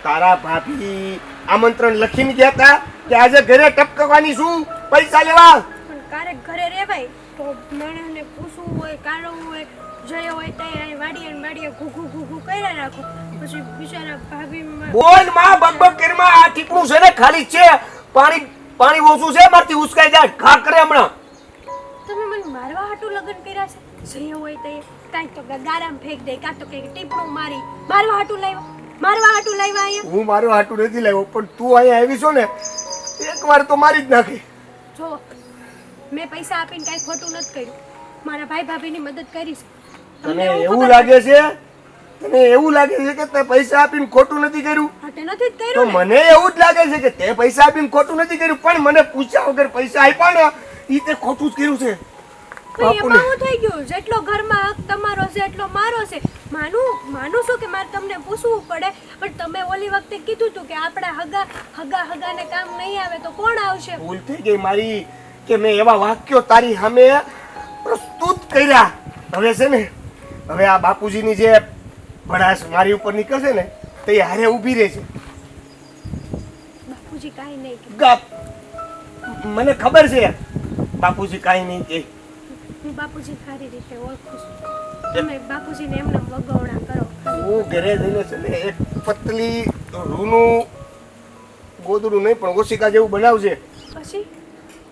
તારા ભાભી આમંત્રણ લખીને ગયા હતા કે આજે ઘરે ટપકવાની શું પૈસા લેવા? પણ ક્યારેક ઘરે રહેવાય તો માણસને પૂછવું હોય કાઢવું હોય જય હોય ત્યાં વાડીએ ને વાડીએ ઘૂઘું ઘૂઘું કર્યા રાખો. પછી બિચારા ભાભી બોલ માં બકબક કરમાં. આ ટીપણું છે ને ખાલી જ છે. પાણી ઓછું છે. મારથી ઉસકાઈ જાય. ઘા કરે હમણાં. તમે મને મારવા હાટું લગ્ન કર્યા છે. જય હોય તો કાંઈક તો ગારામ ફેંક દે કાં તો કંઈક ટીપણું મારી મારવા હાટું લાવ્યો. મારવા હાટું લાવ્યા અહીંયા. હું મારું હાટું નથી લાવ્યો, પણ તું અહીંયા આવી છો ને એકવાર તો મારી જ નાખી. જો મેં પૈસા આપીને કાંઈ ખોટું નથી કર્યું. મારા ભાઈ ભાભીની મદદ કરી છે. તને એવું લાગે છે? તને એવું લાગે છે કે તે પૈસા આપીને ખોટું નથી કર્યું? હા તે નથી જ તો કર્યું ને. મને એવું જ લાગે છે કે તે પૈસા આપીને ખોટું નથી કર્યું, પણ મને પૂછ્યા વગર પૈસા આપ્યા ને ઈ તે ખોટું જ કર્યું છે. પણ એમાં હું થઈ ગયું જેટલો ઘરમાં હક તમારો છે એટલો મારો છે. માનું છું કે મારે તમને પૂછવું પડે, પણ તમે ઓલી વખતે કીધું હતું કે આપણા હગાને કામ નહીં આવે તો કોણ આવશે. ભૂલ થઈ ગઈ મારી કે મેં એવા વાક્યો તારી સામે પ્રસ્તુત કર્યા. હવે છે ને, હવે આ બાપુજીની જે ભડાસ મારી ઉપર નીકળશે ને તે હારે ઊભી રહે છે. બાપુજી કાંઈ નહીં કહે. ગપ. મને ખબર છે બાપુજી કાંઈ નહીં કહે. હું બાપુજી સારી રીતે ઓળખું છું. તમે બાપુજીને એમને વગવણા કરો. હું ઘરે જઈને છે ને એક પતલી રૂનું ગોદડું નહીં પણ ઓશિકા જેવું બનાવશે, પછી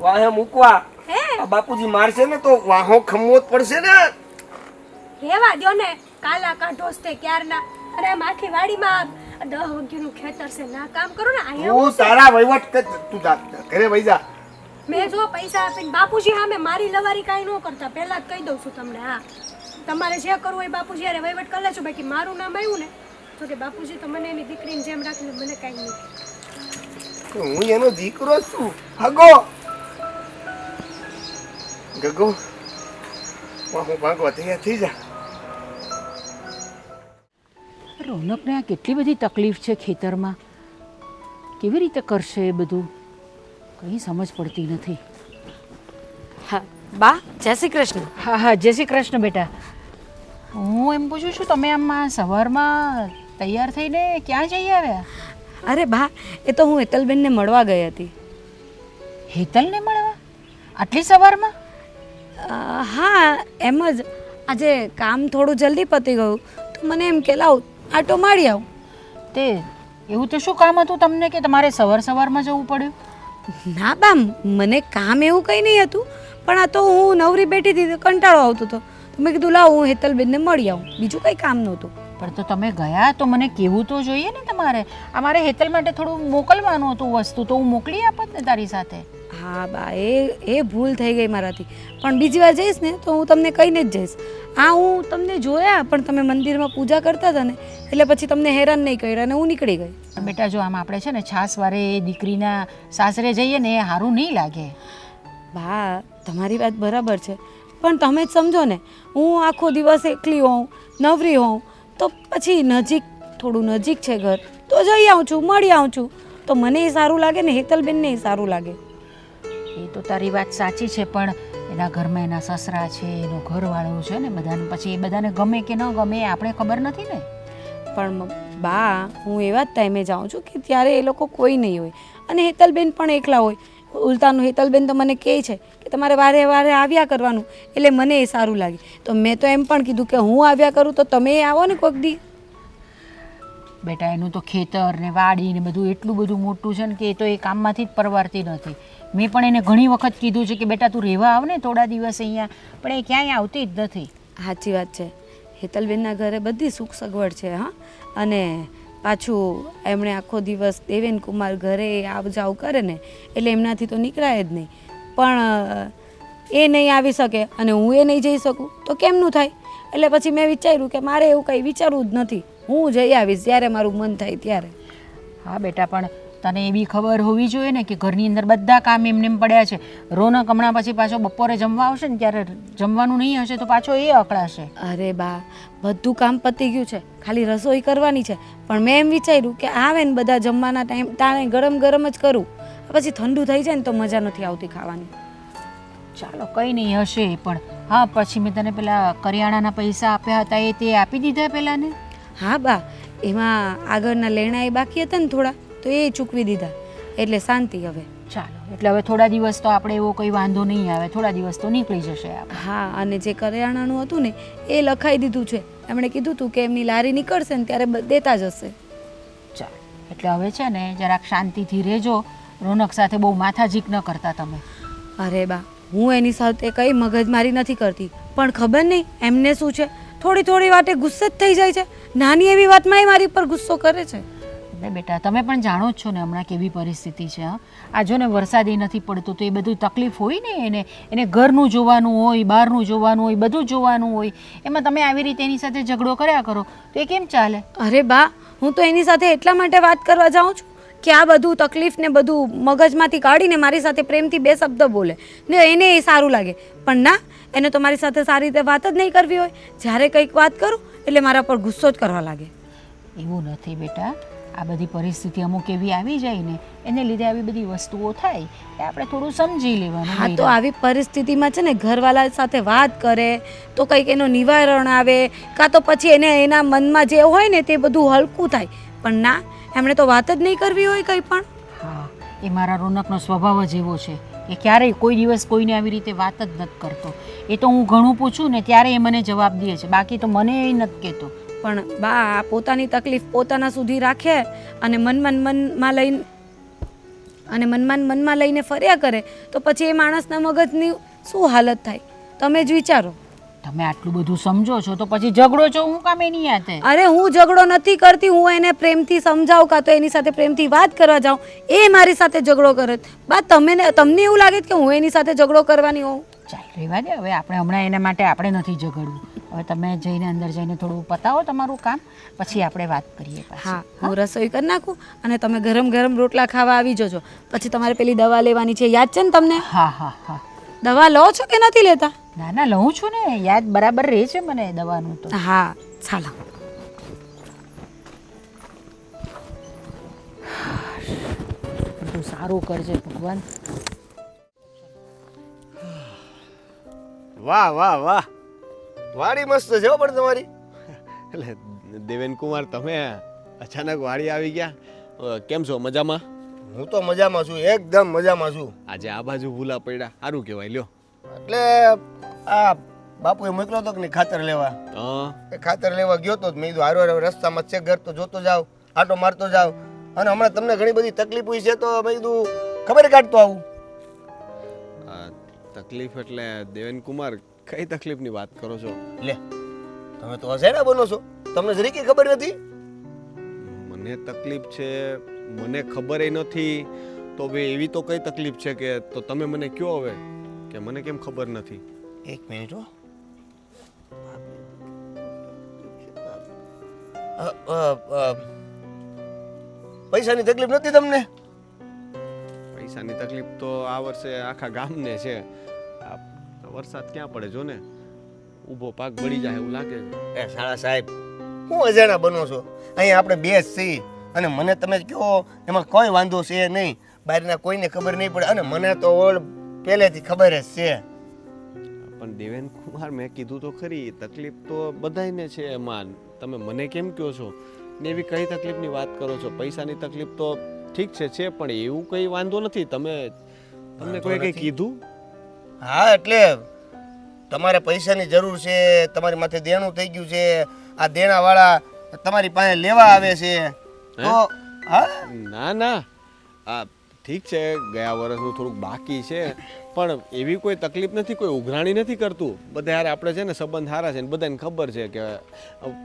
વાહે મૂકવા. હે આ બાપુજી મારશે ને તો વાહો ખમવો જ પડશે ને. રેવા દ્યો ને. કાલા કાઢોસ તે ક્યારના. અને આમ આખી વાડીમાં 10 વાગ્યાનું ખેતર છે ના કામ કરો ને. અહીંયા હું હું છે? તારા વહીવટ કર. તું જા, ઘરે વહી જા. મેં જો પૈસા આપીને બાપુજી સામે મારી લવારી કાંઈ ન કરતા. પહેલા જ કહી દઉં છું તમને. હા તમારે જે કરવું હોય બાપુજી હારે વહીવટ કરી લેજો. બાકી મારું નામ આવ્યું ને તો કે બાપુજી તો મને એની દીકરીની જેમ રાખીને મને કાંઈ નહીં. હું એનો દીકરો છું. હગો ગગો હું ભાગવા તૈયાર થઈ જા. રોનકને આ કેટલી બધી તકલીફ છે ખેતરમાં. કેવી રીતે કરશે એ બધું કંઈ સમજ પડતી નથી. હા બા જય શ્રી કૃષ્ણ. હા જય શ્રી કૃષ્ણ બેટા. હું એમ પૂછું છું તમે આમ સવારમાં તૈયાર થઈને ક્યાં જઈ આવ્યા? અરે બા એ તો હું હેતલબેનને મળવા ગઈ હતી. હેતલને મળવા આટલી સવારમાં? હા એમ જ આજે કામ થોડું જલ્દી પતી ગયું તો મને એમ કે લાવ આટો મારી આવું. તે એવું તો શું કામ હતું તમને કે તમારે સવારમાં જવું પડ્યું? ના બા મને કામ એવું કંઈ નહીં હતું, પણ આ તો હું નવરી બેઠી હતી તો કંટાળો આવતો હતો તો મેં કીધું લાવ હું હેતલબેનને મળી આવું. બીજું કંઈ કામ નહોતું. પણ તો તમે ગયા તો મને કહેવું તો જોઈએ ને તમારે. અમારે હેતલ માટે થોડું મોકલવાનું હતું વસ્તુ, તો હું મોકલી આપત ને તારી સાથે. હા બા, એ ભૂલ થઈ ગઈ મારાથી. પણ બીજી વાર જઈશ ને તો હું તમને કહીને જ જઈશ. હા, હું તમને જોયા પણ તમે મંદિરમાં પૂજા કરતા હતા ને, એટલે પછી તમને હેરાન નહીં કર્યા અને હું નીકળી ગઈ. બેટા જો આમ આપણે છે ને છાસવારે દીકરીના સાસરે જઈએ ને એ સારું નહીં લાગે. બા, તમારી વાત બરાબર છે, પણ તમે જ સમજો ને, હું આખો દિવસ એકલી હોઉં, નવરી હોઉં, તો પછી થોડું નજીક છે ઘર, તો જઈ આવું છું, મળી આવું છું, તો મને એ સારું લાગે ને હેતલબેનને એ સારું લાગે. એ તો તારી વાત સાચી છે, પણ એના ઘરમાં એના સસરા છે, એનો ઘરવાળો છે ને, બધાને પછી એ બધાને ગમે કે ન ગમે એ આપણે ખબર નથી ને. પણ બા, હું એવા જ ટાઈમે જાઉં છું કે ત્યારે એ લોકો કોઈ નહીં હોય અને હેતલબેન પણ એકલા હોય. ઉલટાનું હેતલબેન તો મને કહે છે કે તમારે વારે વારે આવ્યા કરવાનું, એટલે મને એ સારું લાગે. તો મેં તો એમ પણ કીધું કે હું આવ્યા કરું તો તમે આવો ને કોઈક દી. બેટા એનું તો ખેતર ને વાડી ને બધું એટલું બધું મોટું છે ને કે એ તો એ કામમાંથી જ પરવારતી નથી. મેં પણ એને ઘણી વખત કીધું છે કે બેટા તું રહેવા આવ ને થોડા દિવસ અહીંયા, પણ એ ક્યાંય આવતી જ નથી. સાચી વાત છે, હેતલબેનના ઘરે બધી સુખ સગવડ છે. હા, અને પાછું એમણે આખો દિવસ દેવેન કુમાર ઘરે આવ જાવ કરે ને, એટલે એમનાથી તો નીકળાય જ નહીં. પણ એ નહીં આવી શકે અને હું એ નહીં જઈ શકું તો કેમનું થાય? એટલે પછી મેં વિચાર્યું કે મારે એવું કંઈ વિચારવું જ નથી, હું જઈ આવીશ જ્યારે મારું મન થાય ત્યારે. હા બેટા, પણ તને એવી ખબર હોવી જોઈએ ને કે ઘરની અંદર બધા કામ એમને પડ્યા છે. રોનક હમણાં પછી પાછો બપોરે જમવા આવશે ને ત્યારે જમવાનું નહીં હશે તો પાછો એ અકળાશે. અરે બા, બધું કામ પતી ગયું છે, ખાલી રસોઈ કરવાની છે. પણ મેં એમ વિચાર્યું કે આવે ને બધા જમવાના ટાણે ગરમ ગરમ જ કરું, પછી ઠંડુ થઈ જાય ને તો મજા નથી આવતી ખાવાની. ચાલો કંઈ નહીં હશે. પણ હા, પછી મેં તને પેલા કરિયાણાના પૈસા આપ્યા હતા એ તે આપી દીધા પેલા ને? હા બા, એમાં આગળના લેણા એ બાકી હતા ને થોડા, તો એ ચૂકવી દીધા, એટલે શાંતિ હવે. ચાલો, એટલે હવે થોડા દિવસ તો આપણે એવો કોઈ વાંધો નહીં આવે, થોડા દિવસ તો નીકળી જશે આપણે. હા, અને જે કરિયાણાનું હતું ને એ લખાઈ દીધું છે. એમણે કીધું હતું કે એમની લારી નીકળશે ને ત્યારે દેતા જશે. ચાલો, એટલે હવે છે ને જરાક શાંતિથી રહેજો. રોનક સાથે બહુ માથાજીક ન કરતા તમે. અરે બા, હું એની સાથે કંઈ મગજમારી નથી કરતી, પણ ખબર નહીં એમને શું છે, થોડી વાતે ગુસ્સે જ થઈ જાય છે. નાની એવી વાતમાં એ મારી પર ગુસ્સો કરે છે. એટલે બેટા તમે પણ જાણો જ છો ને હમણાં કેવી પરિસ્થિતિ છે. હા, આ જો ને વરસાદ નથી પડતો તો એ બધું તકલીફ હોય ને એને ઘરનું જોવાનું હોય, બહારનું જોવાનું હોય, બધું જોવાનું હોય. એમાં તમે આવી રીતે એની સાથે ઝઘડો કર્યા કરો તો એ કેમ ચાલે? અરે બા, હું તો એની સાથે એટલા માટે વાત કરવા જાઉં છું કે આ બધું તકલીફ ને બધું મગજમાંથી કાઢીને મારી સાથે પ્રેમથી બે શબ્દ બોલે ને એને એ સારું લાગે. પણ ના, એને તો મારી સાથે સારી રીતે વાત જ નહીં કરવી હોય. જ્યારે કંઈક વાત કરું એટલે મારા પર ગુસ્સો જ કરવા લાગે. એવું નથી બેટા, આ બધી પરિસ્થિતિ અમુક એવી આવી જાય ને એને લીધે આવી બધી વસ્તુઓ થાય એ આપણે થોડું સમજી લેવાનું. હા, તો આવી પરિસ્થિતિમાં છે ને ઘરવાળા સાથે વાત કરે તો કંઈક એનો નિવારણ આવે, કાં તો પછી એને એના મનમાં જે હોય ને તે બધું હલકું થાય. પણ ના, એમણે તો વાત જ નહીં કરવી હોય કંઈ પણ. હા, એ મારા રોનકનો સ્વભાવ જ એવો છે કે ક્યારેય કોઈ દિવસ કોઈને આવી રીતે વાત જ નથી કરતો. એ તો હું ઘણું પૂછું ને ત્યારે એ મને જવાબ દે છે, બાકી તો મને એ નથી કહેતો. પણ બા, આ પોતાની તકલીફ પોતાના સુધી રાખે અને મનમાં લઈને ફર્યા કરે તો પછી એ માણસના મગજની શું હાલત થાય તમે જ વિચારો. તમે આટલું બધું સમજો છો તો પછી ઝઘડો છો હું કામ એની હાથે? અરે હું ઝઘડો નથી કરતી, હું એને પ્રેમથી સમજાવું કાં તો એની સાથે પ્રેમથી વાત કરવા જાઉં, એ મારી સાથે ઝઘડો કરે. બા, તમને એવું લાગે કે હું એની સાથે ઝઘડો કરવાની હોઉં? ચાલ રહેવા દે, હવે આપણે હમણાં એના માટે આપણે નથી ઝઘડવું. હવે તમે જઈને અંદર જઈને થોડું પતાવો તમારું કામ, પછી આપણે વાત કરીએ. હા, હું રસોઈ કરી નાખું અને તમે ગરમ ગરમ રોટલા ખાવા આવી જજો. પછી તમારે પેલી દવા લેવાની છે, યાદ છે ને તમને? હા હા હા. દવા લો છો કે નથી લેતા? ના ના, લઉં છું ને, યાદ બરાબર રહે છે મને દવાનું તો. હા, ચાલો. બધું સારું કરજે ભગવાન. વાહ વાહ વાહ, વાડી મસ્ત છે હો પણ તમારી. એટલે દેવેન કુમાર, તમે અચાનક વાડી આવી ગયા, કેમ છો? મજામાં? હું તો મજામાં છું, એકદમ મજામાં છું. આજે આ બાજુ ભૂલા પડ્યા, સારું કહેવાય. લ્યો, એટલે આ બાપુએ મોકલ્યો હતો કે નહીં ખાતર લેવા, એ ખાતર લેવા ગયો તો મેં કીધું હારો રસ્તામાં છે ઘર તો જોતો જાવ, આટો મારતો જાવ. અને હમણાં તમને ઘણી બધી તકલીફ છે તો મેં કીધું ખબર કાઢતો આવું. તકલીફ એટલે દેવેન કુમાર કઈ તકલીફની વાત કરો છો? લે, તમે તો હસેડા બનો છો. તમને જરીકે ખબર નથી? મને તકલીફ છે, મને ખબર નથી, તો હવે એવી તો કઈ તકલીફ છે કે તો તમે મને કહો હવે કે મને કેમ ખબર નથી. એક મિનિટ હો. પૈસાની તકલીફ નથી તમને? પૈસાની તકલીફ તો આ વર્ષે આખા ગામને છે. આ વરસાદ ક્યાં પડે જો ને, ઊભો પાક બળી જાય એવું લાગે છે. એ શાળા સાહેબ, હું અજાણા બનો છો? અહીંયા આપણે બે જ છીએ અને મને તમે કહો એમાં કોઈ વાંધો છે નહીં. બહારના કોઈને ખબર નહીં પડે અને મને તો ઓળ પહેલેથી ખબર જ છે. પણ દેવેન કુમાર, મેં કીધું તો ખરી, તકલીફ તો બધાયને છે એમાં. તમે મને કેમ કહો છો ને એવી કઈ તકલીફની વાત કરો છો? પૈસાની તકલીફ તો ઠીક છે પણ એવું કઈ વાંધો નથી. તમને કોઈ કઈ કીધું? હા, એટલે તમારે પૈસાની જરૂર છે, તમારી માથે દેણું થઈ ગયું છે, આ દેણાવાળા તમારી પાસે લેવા આવે છે તો હા. ના ના, આ ઠીક છે, ગયા વર્ષનું થોડુંક બાકી છે પણ એવી કોઈ તકલીફ નથી, કોઈ ઉઘરાણી નથી કરતું. બધા યાર આપણે છે ને સંબંધ સારા છે ને બધાને ખબર છે કે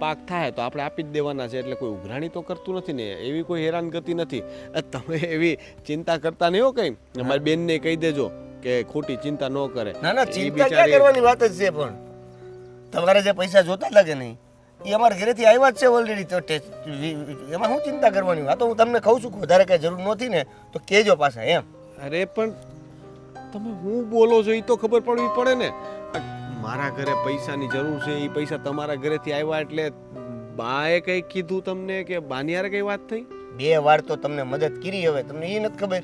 પાક થાય તો આપણે આપી જ દેવાના છે, એટલે કોઈ ઉઘરાણી તો કરતું નથી ને, એવી કોઈ હેરાનગતિ નથી. તમે એવી ચિંતા કરતા નહીં હો કંઈ. અમારી બેનને કહી દેજો કે ખોટી ચિંતા ન કરે. ના ના, ચિંતા ક્યાં કરવાની વાત જ છે. પણ તમારે જે પૈસા જોતા લાગે નહીં એ અમારા ઘરેથી આવ્યા જ છે ઓલરેડી, તો એમાં શું ચિંતા કરવાની? આ તો હું તમને કહું છું કે વધારે કઈ જરૂર નહોતી ને તો કહેજો પાછા એમ. અરે પણ તમે હું બોલો છો એ તો ખબર પડવી પડે ને. મારા ઘરે પૈસાની જરૂર છે, એ પૈસા તમારા ઘરેથી આવ્યા એટલે બાએ કઈ કીધું તમને કે બાની હારે કઈ વાત થઈ? 2 વાર તો તમને મદદ કરી, હવે તમને એ નથી ખબર?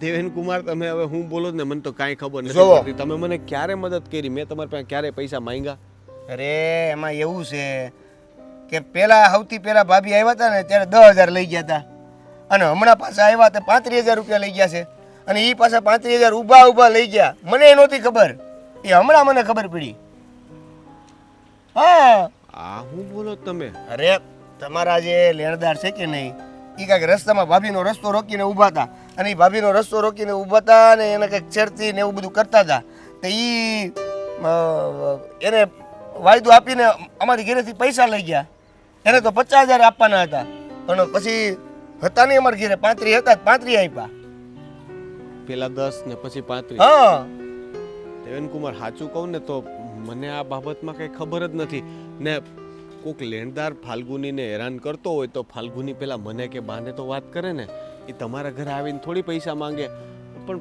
દેવેન કુમાર, તમે હવે હું બોલો ને મને તો કાંઈ ખબર નથી જોવો. પડતી. તમે મને ક્યારે મદદ કરી? મેં તમારી પાસે ક્યારે પૈસા માંગ્યા? અરે એમાં એવું છે કે સૌથી પહેલા ભાભી આવ્યા હતા ને ત્યારે 10,000 લઈ ગયા હતા અને હમણાં પાછા આવ્યા તો 35,000 રૂપિયા લઈ ગયા છે અને એ પાછા 35,000 ઊભા લઈ ગયા. મને નહોતી ખબર, એ હમણાં મને ખબર પડી. હા, આ હું બોલો તમે? અરે તમારા જે લેણદાર છે કે નહીં એ કાંઈક રસ્તામાં ભાભીનો રસ્તો રોકીને ઊભા હતા અને એ ભાભીનો રસ્તો રોકીને ઊભા હતા અને એને કંઈક છેડતી ને એવું બધું કરતા હતા. તો એને વાયદો આપીને અમારી ઘરેથી પૈસા લઈ ગયા. એને તો 50,000 આપવાના હતા પણ પછી હતા નહીં અમારા ઘરે, 35 હતા, 35 આપ્યા. પેલા 10 ને પછી 35. હા, દેવેન કુમાર, સાચું કહું ને તો મને આ બાબતમાં કંઈ ખબર જ નથી ને. કોઈક લેણદાર ફાલ્ગુનીને હેરાન કરતો હોય તો ફાલ્ગુની પેલા મને કે બાને તો વાત કરે ને. એ તમારા ઘરે આવીને થોડી પૈસા માંગે. પણ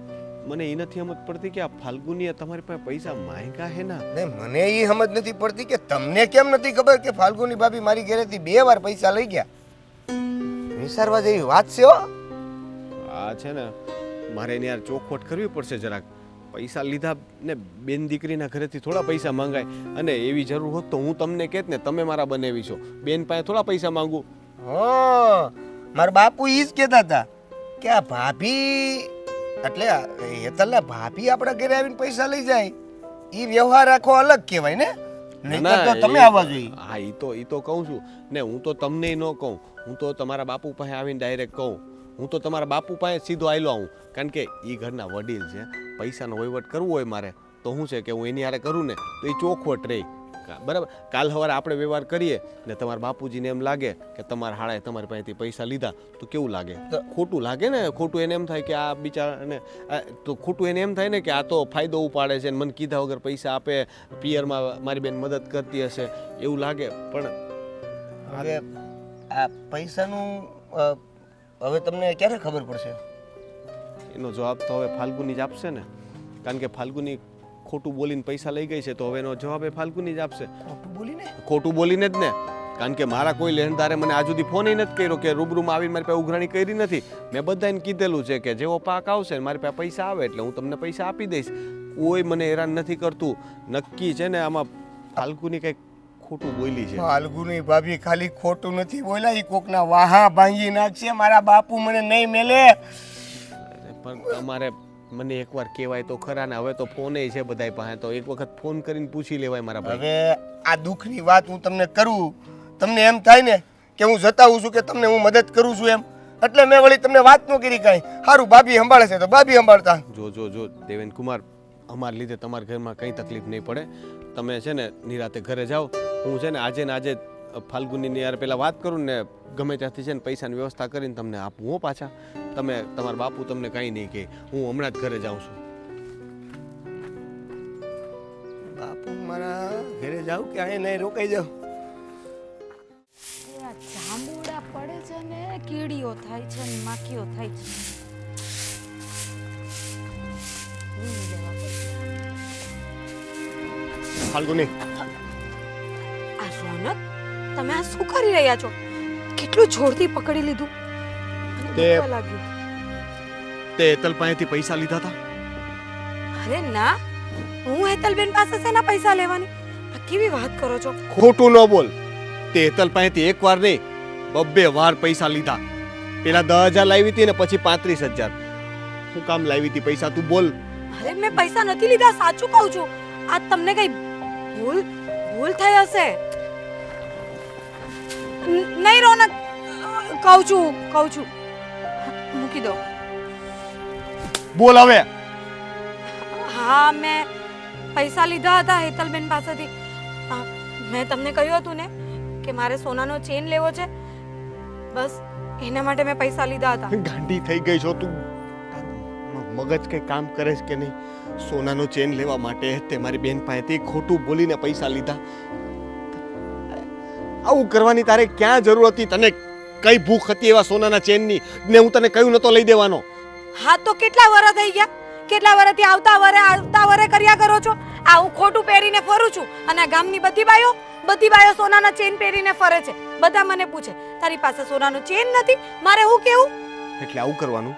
મને એ નથી સમજ પડતી કે આ ફાલ્ગુનીએ તમારી પાસે પૈસા માંગ્યા હે ના. ને મને એ સમજ નથી પડતી કે તમને કેમ નથી ખબર કે ફાલ્ગુની ભાભી મારી ઘરેથી 2 વાર પૈસા લઈ ગયા. વિચારવા જેવી વાત છે હો. આ છે ને, મારે એને યાર ચોખવટ કરવી પડશે જરાક. પૈસા લીધા ને બેન દીકરીના ઘરેથી થોડા પૈસા માંગાય, અને એવી જરૂર હોત તો હું તમને કહેત ને તમે મારા બનેવી છો. બેન પાસે થોડા પૈસા માંગુ? હા, મારા બાપુ ઈ જ કહેતા હતા કે આ ભાભી એટલે હેતલના ભાભી આપણા ઘરે આવીને પૈસા લઈ જાય ઈ વ્યવહાર આખો અલગ કહેવાય ને. નહીંતર તો તમે આવવા જોઈએ. હા, ઈ તો કહું છું ને. હું તો તમને ન કહું, હું તો તમારા બાપુ પાસે આવીને ડાયરેક્ટ કહું. હું તો તમારા બાપુ પાસે સીધો આવેલો આવું, કારણ કે એ ઘરના વડીલ છે. પૈસાનો વહીવટ કરવો હોય મારે તો શું છે કે હું એની હારે કરું ને તો એ ચોખવટ રહે. બરાબર, કાલ સવારે આપણે વ્યવહાર કરીએ ને તમારા બાપુજીને એમ લાગે કે તમારા હાળાએ તમારી પાસેથી પૈસા લીધા તો કેવું લાગે? ખોટું લાગે ને. ખોટું એને એમ થાય કે આ બિચારાને, તો ખોટું એને એમ થાય ને કે આ તો ફાયદો ઉપાડે છે ને મને કીધા વગર પૈસા આપે, પિયરમાં મારી બેન મદદ કરતી હશે એવું લાગે. પણ હવે આ પૈસાનું હવે તમને ક્યારે ખબર પડશે? એનો જવાબ તો હવે ફાલ્ગુની જ આપશે ને, કારણ કે ફાલ્ગુની ખોટું બોલીને પૈસા લઈ ગઈ છે તો હવે એનો જવાબ એ ફાલ્ગુની જ આપશે. ખોટું બોલીને? ખોટું બોલીને જ ને. કારણ કે મારા કોઈ લેણદારે મને આજ સુધી ફોન નથી કર્યો કે રૂબરૂમાં આવીને મારી પાસે ઉઘરાણી કરી નથી. મેં બધાને કીધેલું છે કે જેવો પાક આવશે મારી પાસે પૈસા આવે એટલે હું તમને પૈસા આપી દઈશ. કોઈ મને હેરાન નથી કરતું. નક્કી છે ને આમાં ફાલ્ગુની કંઈક ખોટું બોલી છે. ફાલ્ગુની ભાભી ખાલી ખોટું નથી બોલ્યા, ઈ કોકના વાહા ભાંગી નાખશે. મારા બાપુ મને નહીં મેલે. પણ તમારે મને એકવાર કહેવાય તો ખરા ને. હવે તો ફોન છે બધાય પાસે, તો એક વખત ફોન કરીને પૂછી લેવાય મારા ભાઈ. હવે આ દુઃખની વાત હું તમને કરું, તમને એમ થાય ને કે હું જતાવું છું કે તમને હું મદદ કરું છું એમ, એટલે મેં વળી તમને વાત ન કરી કાંઈ. સારું, ભાભી સંભાળે છે તો ભાભી સંભાળતા. જો દેવેન કુમાર, અમારા લીધે તમારા ઘરમાં કંઈ તકલીફ નહીં પડે. તમે છે ને નિરાતે ઘરે જાઓ. હું છે ને આજે ફાલ્ગુનીની યાર પહેલાં વાત કરું ને ગમે ત્યાંથી છે ને પૈસાની વ્યવસ્થા કરીને તમને આપું હો પાછા. તમે તમારા બાપુ તમને કાંઈ નહીં કહે. હું હમણાં જ ઘરે જાઉં છું. બાપુ મારા ઘરે જાઉં કે અહીંયા નહીં રોકાઈ જાઉં? આ જાંબુડા પડે છે ને કીડીઓ થાય છે ને માખીઓ થાય છે. ઊંઘ લેવા પડશે. ફાલ્ગુની, આ રોનક, તમે આ શું કરી રહ્યા છો? કેટલું જોરથી પકડી લીધું. મને તે- દુખવા લાગ્યું. તે હેતલ પાસેથી પૈસા લીધા હતા? અરે ના, હું હેતલબેન પાસે શેના પૈસા લેવાની? આ કેવી વાત કરો છો? ખોટું ન બોલ. તે હેતલ પાસેથી એક વાર નહીં 2 વાર પૈસા લીધા. પેલા 10,000 લાવી હતી ને પછી 35,000. શું કામ લાવી હતી પૈસા તું બોલ? અરે મેં પૈસા નથી લીધા, સાચું કહું છું. આ તમને કઈ ભૂલ થઈ હશે. નહીં રોનક, કહું છું મૂકી દો. બોલ હવે. હા, મેં પૈસા લીધા હતા હેતલબેન પાસેથી. મેં તમને કહ્યું હતું ને કે મારે સોનાનો ચેન લેવો છે, બસ એના માટે મેં પૈસા લીધા હતા. ગાંડી થઈ ગઈ છો તું. મગજ કઈ કામ કરે છે કે નહીં? સોનાનો ચેન લેવા માટે તે મારી બેન પાસેથી ખોટું બોલીને પૈસા લીધા. આવું કરવાની તારે ક્યાં જરૂર હતી? તને કઈ ભૂખ હતી એવા સોનાના ચેનની ને હું તને કહ્યું નતો લઈ દેવાનો? હા તો કેટલા વરસ થઈ ગયા? કેટલા વર્ષથી આવતા વરે કર્યા કરો છો? આવું ખોટું પહેરીને ફરું છું અને આ ગામની બધી બાયો સોનાના ચેન પહેરીને ફરે છે. બધા મને પૂછે તારી પાસે સોનાનો ચેન નથી. મારે હું કેવું? એટલે આવું કરવાનું,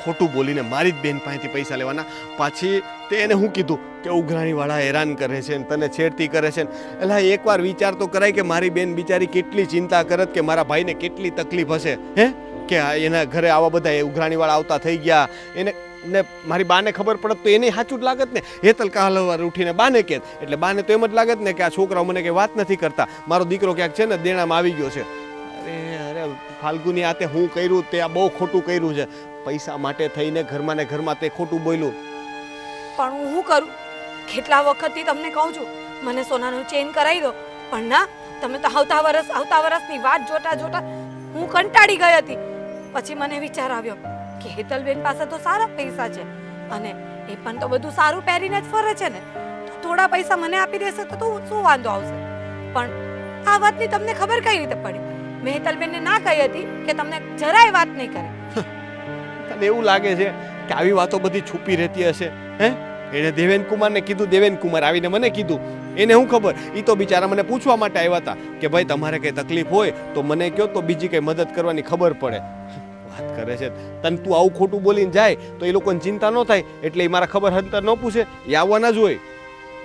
ખોટું બોલીને મારી જ બેન પાસેથી પૈસા લેવાના. પાછી તે એને હું કીધું કે ઉઘરાણીવાળા હેરાન કરે છે ને તને છેડતી કરે છે. એટલે એકવાર વિચાર તો કરાય કે મારી બેન બિચારી કેટલી ચિંતા કરત કે મારા ભાઈને કેટલી તકલીફ હશે. હે કે એના ઘરે આવા બધા ઉઘરાણીવાળા આવતા થઈ ગયા. એને ને મારી બાને ખબર પડત તો એને સાચું જ લાગત ને. હેતલ કાલવાર ઉઠીને બાને કહેત એટલે બાને તો એમ જ લાગત ને કે આ છોકરાઓ મને કંઈ વાત નથી કરતા, મારો દીકરો ક્યાંક છે ને દેણામાં આવી ગયો છે. અરે ફાલ્ગુની, આ તે હું કર્યું તે આ બહુ ખોટું કર્યું છે. પૈસા માટે થઈને ઘરમાં ને ઘરમાં તે ખોટું બોલ્યું. પણ હું શું કરું? કેટલા વખતથી તમને કહું છું મને સોનાનું ચેન કરાવી દો, પણ ના, તમે તો આવતા વર્ષની વાત જોતા હું કંટાળી ગઈ હતી. પછી મને વિચાર આવ્યો કે હેતલબેન પાસે તો સારા પૈસા છે અને એ પણ તો બધું સારું પહેરીને જ ફરે છે ને, તો થોડા પૈસા મને આપી દેશે તો શું વાંધો આવશે? પણ આ વાતની તમને ખબર કઈ રીતે પડી? મેં હેતલબેનને ના કહી હતી કે તમને જરાય વાત નહીં કરે. તને એવું લાગે છે કે આવી વાતો બધી છુપી રહેતી હશે? હે, એને દેવેનકુમારને કીધું, દેવેનકુમાર આવીને મને કીધું. એને શું ખબર? એ તો બિચારા મને પૂછવા માટે આવ્યા હતા કે ભાઈ તમારે કઈ તકલીફ હોય તો મને કહો તો બીજી કઈ મદદ કરવાની ખબર પડે. વાત કરે છે તને. તું આવું ખોટું બોલીને જાય તો એ લોકોને ચિંતા ન થાય એટલે એ મારા ખબર હંતર ન પૂછે, એ આવવાના જ હોય.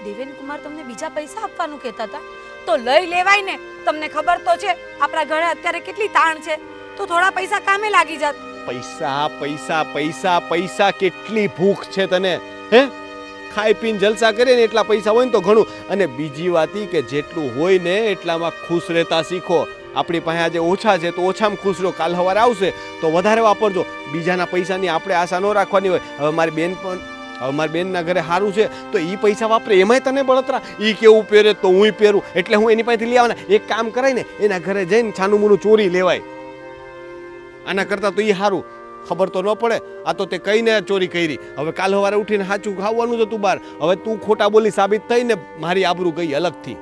દેવેનકુમાર તમને બીજા પૈસા આપવાનું કહેતા હતા તો લઈ લેવાય ને. તમને ખબર તો છે આપણા ઘરે અત્યારે કેટલી તાણ છે, તો થોડા પૈસા કામે લાગી જાત. પૈસા પૈસા પૈસા પૈસા, કેટલી ભૂખ છે તને? હે, ખાઈ પીને જલસા કરે ને એટલા પૈસા હોય ને તો ઘણું. અને બીજી વાત ઈ કે જેટલું હોય ને એટલામાં ખુશ રહેતા શીખો. આપણી પાસે આજે ઓછા છે તો ઓછામાં ખુશ રહો. કાલ સવારે આવશે તો વધારે વાપરજો. બીજાના પૈસાની આપણે આશા ન રાખવાની હોય. હવે મારી બેનના ઘરે સારું છે તો એ પૈસા વાપરે, એમાંય તને બળતરા. એ કેવું પહેરે તો હું પહેરું એટલે હું એની પાસેથી લઈ આવવાના. એક કામ કરાય ને, એના ઘરે જઈને છાનું મૂનું ચોરી લેવાય. આના કરતાં તો એ સારું. ખબર તો ન પડે. આ તો તે કહીને ચોરી કરી. હવે કાલ સવારે ઉઠીને સાચું ખાવાનું જ હતું બહાર. હવે તું ખોટા બોલી સાબિત થઈને મારી આબરૂ ગઈ અલગથી.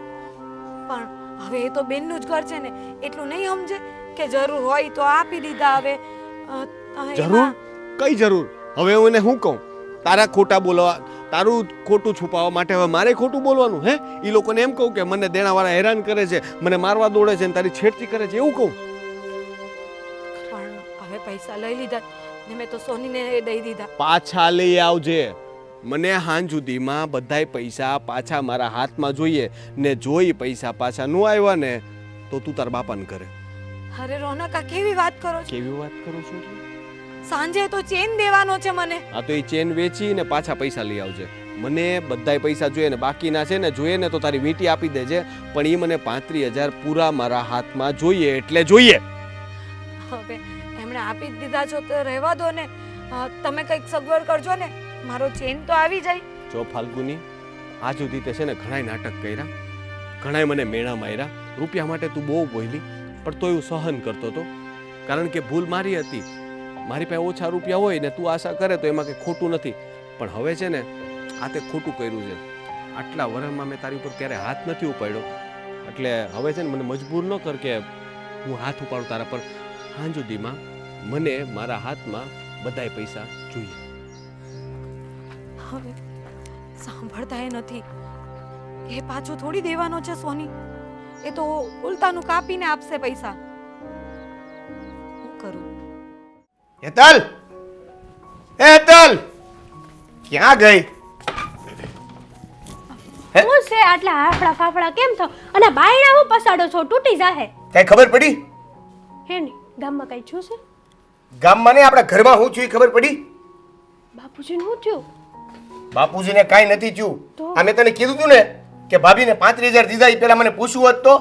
પણ હવે એ તો બેનનું જ ઘર છે ને, એટલું નહીં સમજે કે જરૂર હોય તો આપી દીધા. હવે જરૂર? કઈ જરૂર? હવે હું એને શું કહું? તારા ખોટા બોલવા, તારું ખોટું છુપાવવા માટે હવે મારે ખોટું બોલવાનું? હે, એ લોકોને એમ કહું કે મને દેણાવાળા હેરાન કરે છે, મને મારવા દોડે છે ને તારી છેડતી કરે છે, એવું કહું? પણ હવે પૈસા લઈ લીધા ને મેં તો સોનીને દઈ દીધા. પાછા લઈ આવજે. મને હાંજ સુધીમાં બધાય પૈસા પાછા મારા હાથમાં જોઈએ ને જોઈ પૈસા પાછા ન આવ્યા ને તો તું તાર બાપાને કરે. અરે રોનક, આ કેવી વાત કરો છો? કેવી વાત કરું છું? સાંજે તો ચેન દેવાનો છે મને. આ તો એ ચેન વેચી ને પાછા પૈસા લઈ આવજે. મને બધાય પૈસા જોઈએ ને બાકીના છે ને જોઈએ ને તો તારી વીંટી આપી દેજે, પણ એ મને 35,000 પૂરા મારા હાથમાં જોઈએ એટલે જોઈએ. હવે એમણે આપી જ દીધા છો તો રહેવા દો ને. તમે કંઈક સગવડ કરજો ને, મારો ચેન તો આવી જાય. જો ફાલ્ગુની, આજ સુધી તે છે ને ઘણાય નાટક કર્યા, ઘણાય મને મેણા માર્યા, રૂપિયા માટે તું બહુ બોલી, પણ તોય હું સહન કરતો હતો, કારણ કે ભૂલ મારી હતી. મારી પાસે ઓછા રૂપિયા હોય ને તું આશા કરે તો એમાં કંઈ ખોટું નથી, પણ હવે છે ને આ તે ખોટું કર્યું છે. આટલા વર્ષમાં મેં તારી ઉપર ક્યારે હાથ નથી ઉપાડ્યો, એટલે હવે છે ને મને મજબૂર ન કર કે હું હાથ ઉપાડું તારા પર. હાં સુધીમાં મને મારા હાથમાં બધાય પૈસા જોઈએ. હવે સાંભળતા એ નથી. એ પાછું થોડી દેવાનો છે સોની, એ તો ઉલટાનું કાપીને આપશે પૈસા. હું કરું? હેતલ, એ હેતલ, ક્યાં ગઈ? હું છે આટલા હાફડા ફાફડા કેમ થો? અને બાયણા હું પસાડો છો, તૂટી જાહે. કઈ ખબર પડી? હે ને ગામમાં કઈ છું છે? ગામમાં ને આપણા ઘરમાં હું છું એ ખબર પડી? બાપુજીને શું થયું? બાપુજીને કાંઈ નથી થયું. તો? આ મેં તને કીધું તું ને કે ભાભીને 35,000 દીધા, એ પેલા મને પૂછવું હોત તો.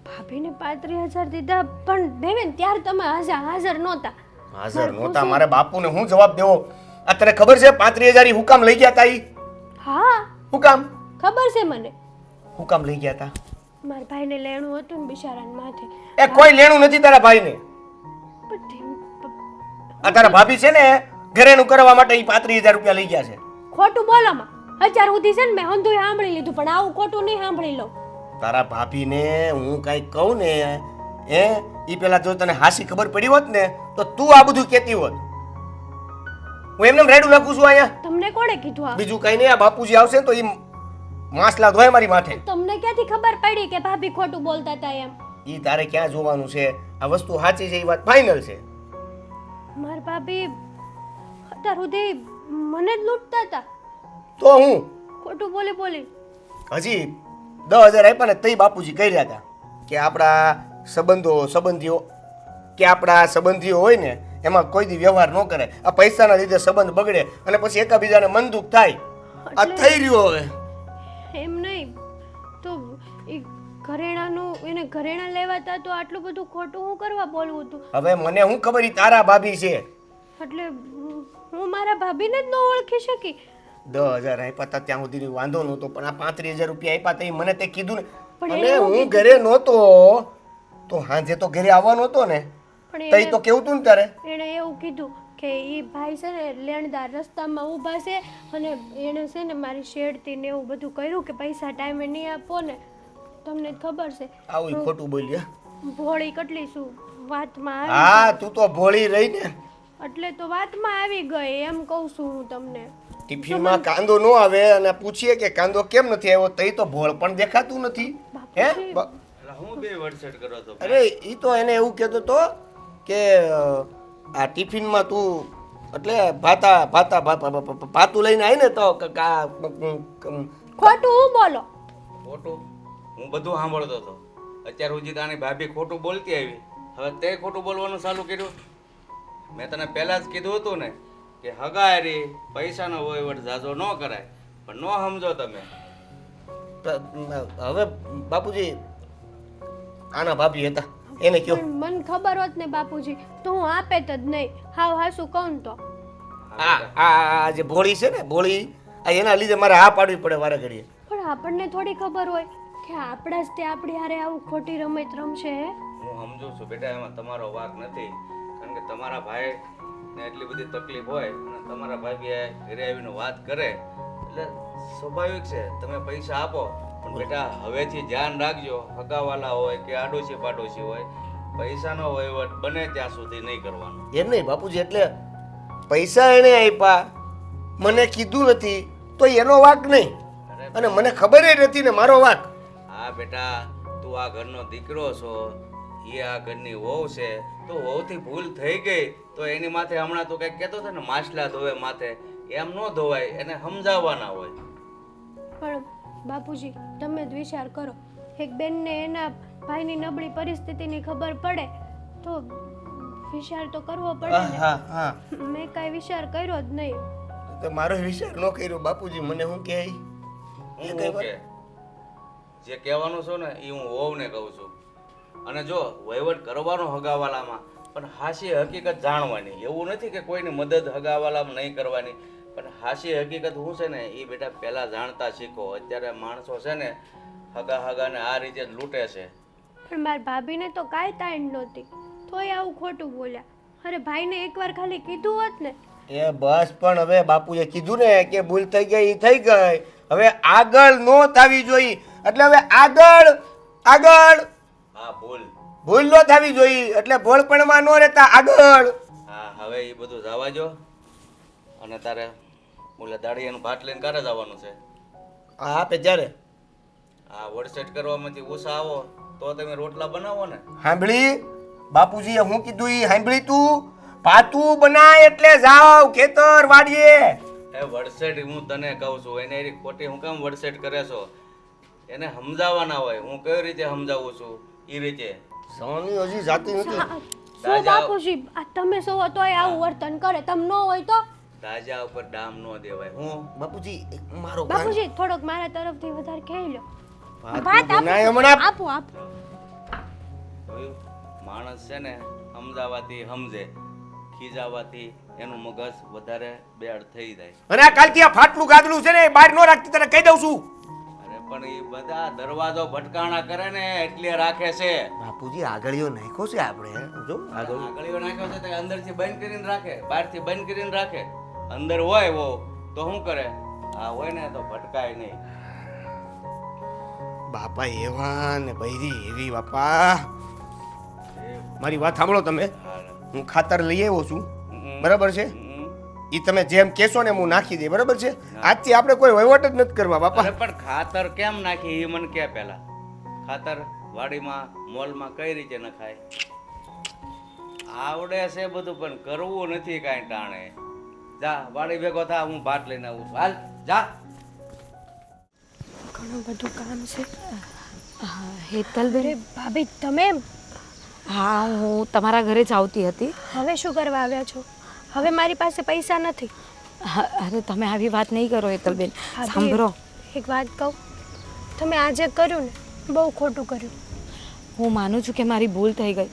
ભાભીને 35,000 દીધા, પણ દેવેન ત્યારે તમે હાજર નહોતા. હાજર નહોતા, મારે બાપુને હું જવાબ દેવો? આ તને ખબર છે 35,000 ઈ હું કામ લઈ ગયા હતા? ઈ હા હું કામ ખબર છે મને. હું કામ લઈ ગયા હતા? મારા ભાઈને લેણું હતું ને બિચારાને માથે. એ કોઈ લેણું નથી તારા ભાઈને. આ તારા ભાભી છે ને ઘરેણું કરવા માટે ઈ 35,000 રૂપિયા લઈ ગયા છે. ખોટું બોલોમાં. અત્યાર સુધી છે ને મેં હંધુય સાંભળી લીધું, પણ આવું ખોટું નહીં સાંભળી લઉં. તારા ભાભીને હું કાંઈ કહું ને ઈ પેલા જો તને હાસી ખબર પડી હોત ને તો તું આ બધું કહેતી હોત. હું એમને રેડું નાખું છું અહીંયા. તમને કોણે કીધું આ? બીજું કઈ નહીં, આ બાપુજી આવશે ને તો ઈ માસલા ધોય મારી માથે. તમને ક્યાંથી ખબર પડી કે ભાભી ખોટું બોલતા હતા એમ? ઈ તારે ક્યાં જોવાનું છે? આ વસ્તુ સાચી છે, ઈ વાત ફાઇનલ છે. માર ભાભી અત્યાર સુધી મને જ લૂંટતા હતા. તો હું ખોટું બોલી બોલી હજી 10,000 આપ્યા ને તઈ બાપુજી કહી રહ્યા હતા કે આપણા સંબંધીઓ હોય ને એમાં કોઈ દી વ્યવહાર ન કરે. આ પૈસાના લીધે સંબંધ બગડે અને પછી એકાબીજાને મન દુઃખ થાય. આ થઈ રહ્યો હવે. એમ નહીં તો એ ઘરેણાનું એને ઘરેણા લેવાતા તો આટલું બધું ખોટું હું કરવા બોલવું હતું? હવે મને હું ખબર ઈ તારા ભાભી છે. એટલે હું મારા ભાભીને જ ન ઓળખી શકી. 10,000 આપ્યા હતા ત્યાં સુધી વાંધો નહોતો, પણ આ 35,000 રૂપિયા આપ્યા તઈ મને તે કીધું ને. પણ અને એને હું ઘરે નહોતો તો હાંજે તો ઘરે આવવાનો હતો ને, પણ તઈ તો કેવું તું ને તારે. એણે એવું કીધું કે એ ભાઈ છે ને લેણદાર રસ્તામાં ઊભા છે અને એણે છે ને મારી શેડથી ને એવું બધું કર્યું કે પૈસા ટાઈમે નહીં આપો ને. તમને જ ખબર છે આવું ઈ ખોટું બોલ્યા. ભોળી કેટલી છું વાતમાં હા આવી. તું તો ભોળી રહી ને. એટલે તો વાતમાં આવી ગઈ એમ કહું છું હું તમને. ટિફિનમાં કાંદો ન આવે અને પૂછીએ કે કાંદો કેમ નથી આવ્યો, તઈ તો ભોળ પણ દેખાતું નથી. હે હું બે વડસેટ કરો તો અરે ઈ તો એને એવું કહેતો તો કે આ ટિફિનમાં તું એટલે ભાતું લઈને આવી ને તો ખોટું હું બોલો? ખોટું હું બધું સાંભળતો હતો. અત્યાર સુધી તારી ભાભી ખોટું બોલતી આવી, હવે તે ખોટું બોલવાનું ચાલુ કર્યું. મેં તને પહેલા જ કીધું હતું ને કે હગારી પૈસાનો વહીવટ ઝાઝો ન કરાય, પણ ન સમજો તમે. હવે બાપુજી આના ભાભી હતા એને કયો. પણ મને ખબર હોત ને બાપુજી તો હું આપે જ નહીં. હાવ હાસું કહું ને તો આ જે ભોળી છે ને ભોળી, આ એના લીધે મારે હા પાડવી પડે વારે ઘડીએ. પણ આપણને થોડી ખબર હોય કે આપણા જ તે આપણી હારે આવું ખોટી રમત રમશે. હે હું સમજુ છું બેટા, એમાં તમારો વાંક નથી, કારણ કે તમારા ભાઈને એટલી બધી તકલીફ હોય અને તમારા ભાભી ઘરે આવીને વાત કરે એટલે સ્વાભાવિક છે તમે પૈસા આપો. પણ બેટા હવેથી ધ્યાન રાખજો, હગાવાલા હોય કે આડોશી પાડોશી હોય, પૈસાનો વહીવટ બને ત્યાં સુધી નહીં કરવાનો. એમ નહીં બાપુજી, એટલે પૈસા એને આપ્યા મને કીધું નથી તો એનો વાંક નહીં, અને મને ખબર નથી ને મારો વાંક. હા બેટા, તું આ ઘરનો દીકરો છો, એ આ ઘરની વહુ છે, તો વહુથી ભૂલ થઈ ગઈ તો એની માથે હમણાં તું કંઈક કહેતો હતો ને માછલા ધોવે માથે, એમ ન ધોવાય, એને સમજાવવાના હોય. પણ બાપુજી તમે જ વિચાર કરો, એક બેનને એના ભાઈની નબળી પરિસ્થિતિની ખબર પડે તો વિચાર તો કરવો પડે ને. હા હા મેં કાંઈ વિચાર કર્યો જ નહીં. તો મારો વિચાર ન કર્યો બાપુજી, મને શું કહે? હું કે જે કહેવાનું છું ને એ હું વહુને કહું છું. અને જો વહીવટ કરવાનો હગાવાલામાં, પણ હાશી હકીકત જાણવાની. એવું નથી કે કોઈની મદદ હગાવાલામાં નહીં કરવાની, પણ હાશી હકીકત શું છે ને એ બેટા પહેલાં જાણતા શીખો. અત્યારે માણસો છે ને હગાને આ રીતે જ લૂંટે છે. પણ મારા ભાભીને તો કાંઈ તાણ નહોતી, તોય આવું ખોટું બોલ્યા. અરે ભાઈને એકવાર ખાલી કીધું હોત ને. એ બસ, પણ હવે બાપુએ કીધું ને કે ભૂલ થઈ ગઈ ઈ થઈ ગઈ, હવે આગળ નો થવી જોઈએ. એટલે હવે આગળ હા ભૂલ. ભૂલ નો થવી જોઈએ, એટલે ભોળપણમાં નો રહેતા આગળ. હા હવે એ બધું જવા જો. અને તારે ઓલા દાડિયાનું ભાત લઈને ક્યારે જવાનું છે? હા આપે જ્યારે આ વડસેટ કરવામાંથી ઓછા આવો તો તમે રોટલા બનાવો ને. સાંભળી બાપુજીએ હું કીધું ઈ સાંભળી તું? ભાતું બનાય એટલે જાવ ખેતર વાડીએ. એ વડસેટ હું તને કહું છું, એને એની ખોટી હું કેમ વડસેટ કરે છો? એને સમજાવવાના હોય. હું કઈ રીતે સમજાવું છું એ રીતે. સોની હજી જાતી નથી. શું બાપુજી, આ તમે સો તોય આવું વર્તન કરે, તમે ન હોય તો? દાજા ઉપર ડામ ન દેવાય. હું બાપુજી મારો બાપુજી થોડોક મારા તરફથી વધારે કહી લો. ભાત બનાય હમણાં. આપો આપો. જોયું? માણસ છે ને સમજાવાથી સમજે, ખીજાવાથી એનું મગજ વધારે બેડ થઈ જાય. અને આ કાલથી આ ફાટલું ગાદલું છે ને એ બહાર નો રાખતી, તને કહી દઉં છું. અરે પણ એ બધા દરવાજો ભટકાણા કરે ને એટલે રાખે છે. બાપુજી આગળીઓ નાખ્યો છે આપણે, જો આગળ. આગળીઓ નાખ્યો છે તે અંદરથી બંધ કરીને રાખે, બહારથી બંધ કરીને રાખે. અંદર હોય વો તો શું કરે? આ હોય ને તો ભટકાય નહીં. બાપા એવા ને બૈરી એવી. બાપા મારી વાત સાંભળો તમે. હું ખાતર લઈ આવ્યો છું, બરાબર છે? ઈ તમે જેમ કહેશો ને હું નાખી દે, બરાબર છે? આજથી આપણે કોઈ વહીવટ જ નથી કરવા બાપા. અરે પણ ખાતર કેમ નાખી એ મને કે પહેલા. ખાતર વાડીમાં મોલમાં કઈ રીતે નખાય? આવડે છે બધું પણ કરવું નથી કાંઈ ટાણે. જા વાડી ભેગો થા, હું ભાત લઈને આવું છું. હાલ જા. ઘણું બધું કામ છે. હેતલબેન, અરે ભાભી તમે હા હું તમારા ઘરે જ આવતી હતી. હવે શું કરવા આવ્યા છો? હવે મારી પાસે પૈસા નથી. અરે તમે આવી વાત નહીં કરો હેતલબેન. ભાભી, સાંભળો, એક વાત કહું, તમે આજે કર્યું ને બહુ ખોટું કર્યું. હું માનું છું કે મારી ભૂલ થઈ ગઈ.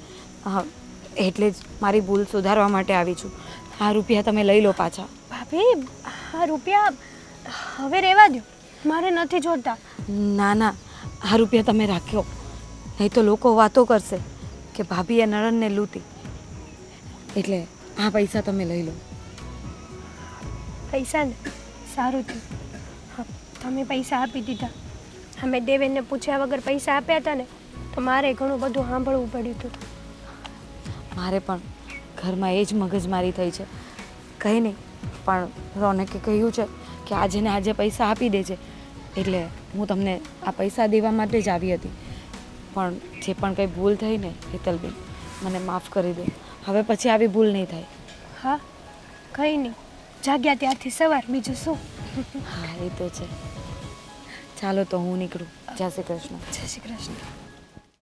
એટલે જ મારી ભૂલ સુધારવા માટે આવી છું. આ રૂપિયા તમે લઈ લો પાછા. ભાભી આ રૂપિયા હવે રહેવા દો, મારે નથી જોતા. ના ના, આ રૂપિયા તમે રાખ્યો, નહીં તો લોકો વાતો કરશે કે ભાભીએ નણંદને લૂંટી. એટલે આ પૈસા તમે લઈ લો. પૈસા ને સારું થયું. હા, તમે પૈસા આપી દીધા. અમે દેવેનને પૂછ્યા વગર પૈસા આપ્યા હતા ને તો મારે ઘણું બધું સાંભળવું પડ્યું હતું. મારે પણ ઘરમાં એ જ મગજમારી થઈ છે. કંઈ નહીં, પણ રોનકે કહ્યું છે કે આજે ને આજે પૈસા આપી દેજે, એટલે હું તમને આ પૈસા દેવા માટે જ આવી હતી. પણ જે પણ કંઈ ભૂલ થઈ ને હેતલબેન, મને માફ કરી દો. હવે પછી આવી ભૂલ નહીં થાય. હા કંઈ નહીં, જાગ્યા ત્યારથી સવાર, બીજું શું. હા એ તો છે. ચાલો તો હું નીકળું. જય શ્રી કૃષ્ણ. જય શ્રી કૃષ્ણ.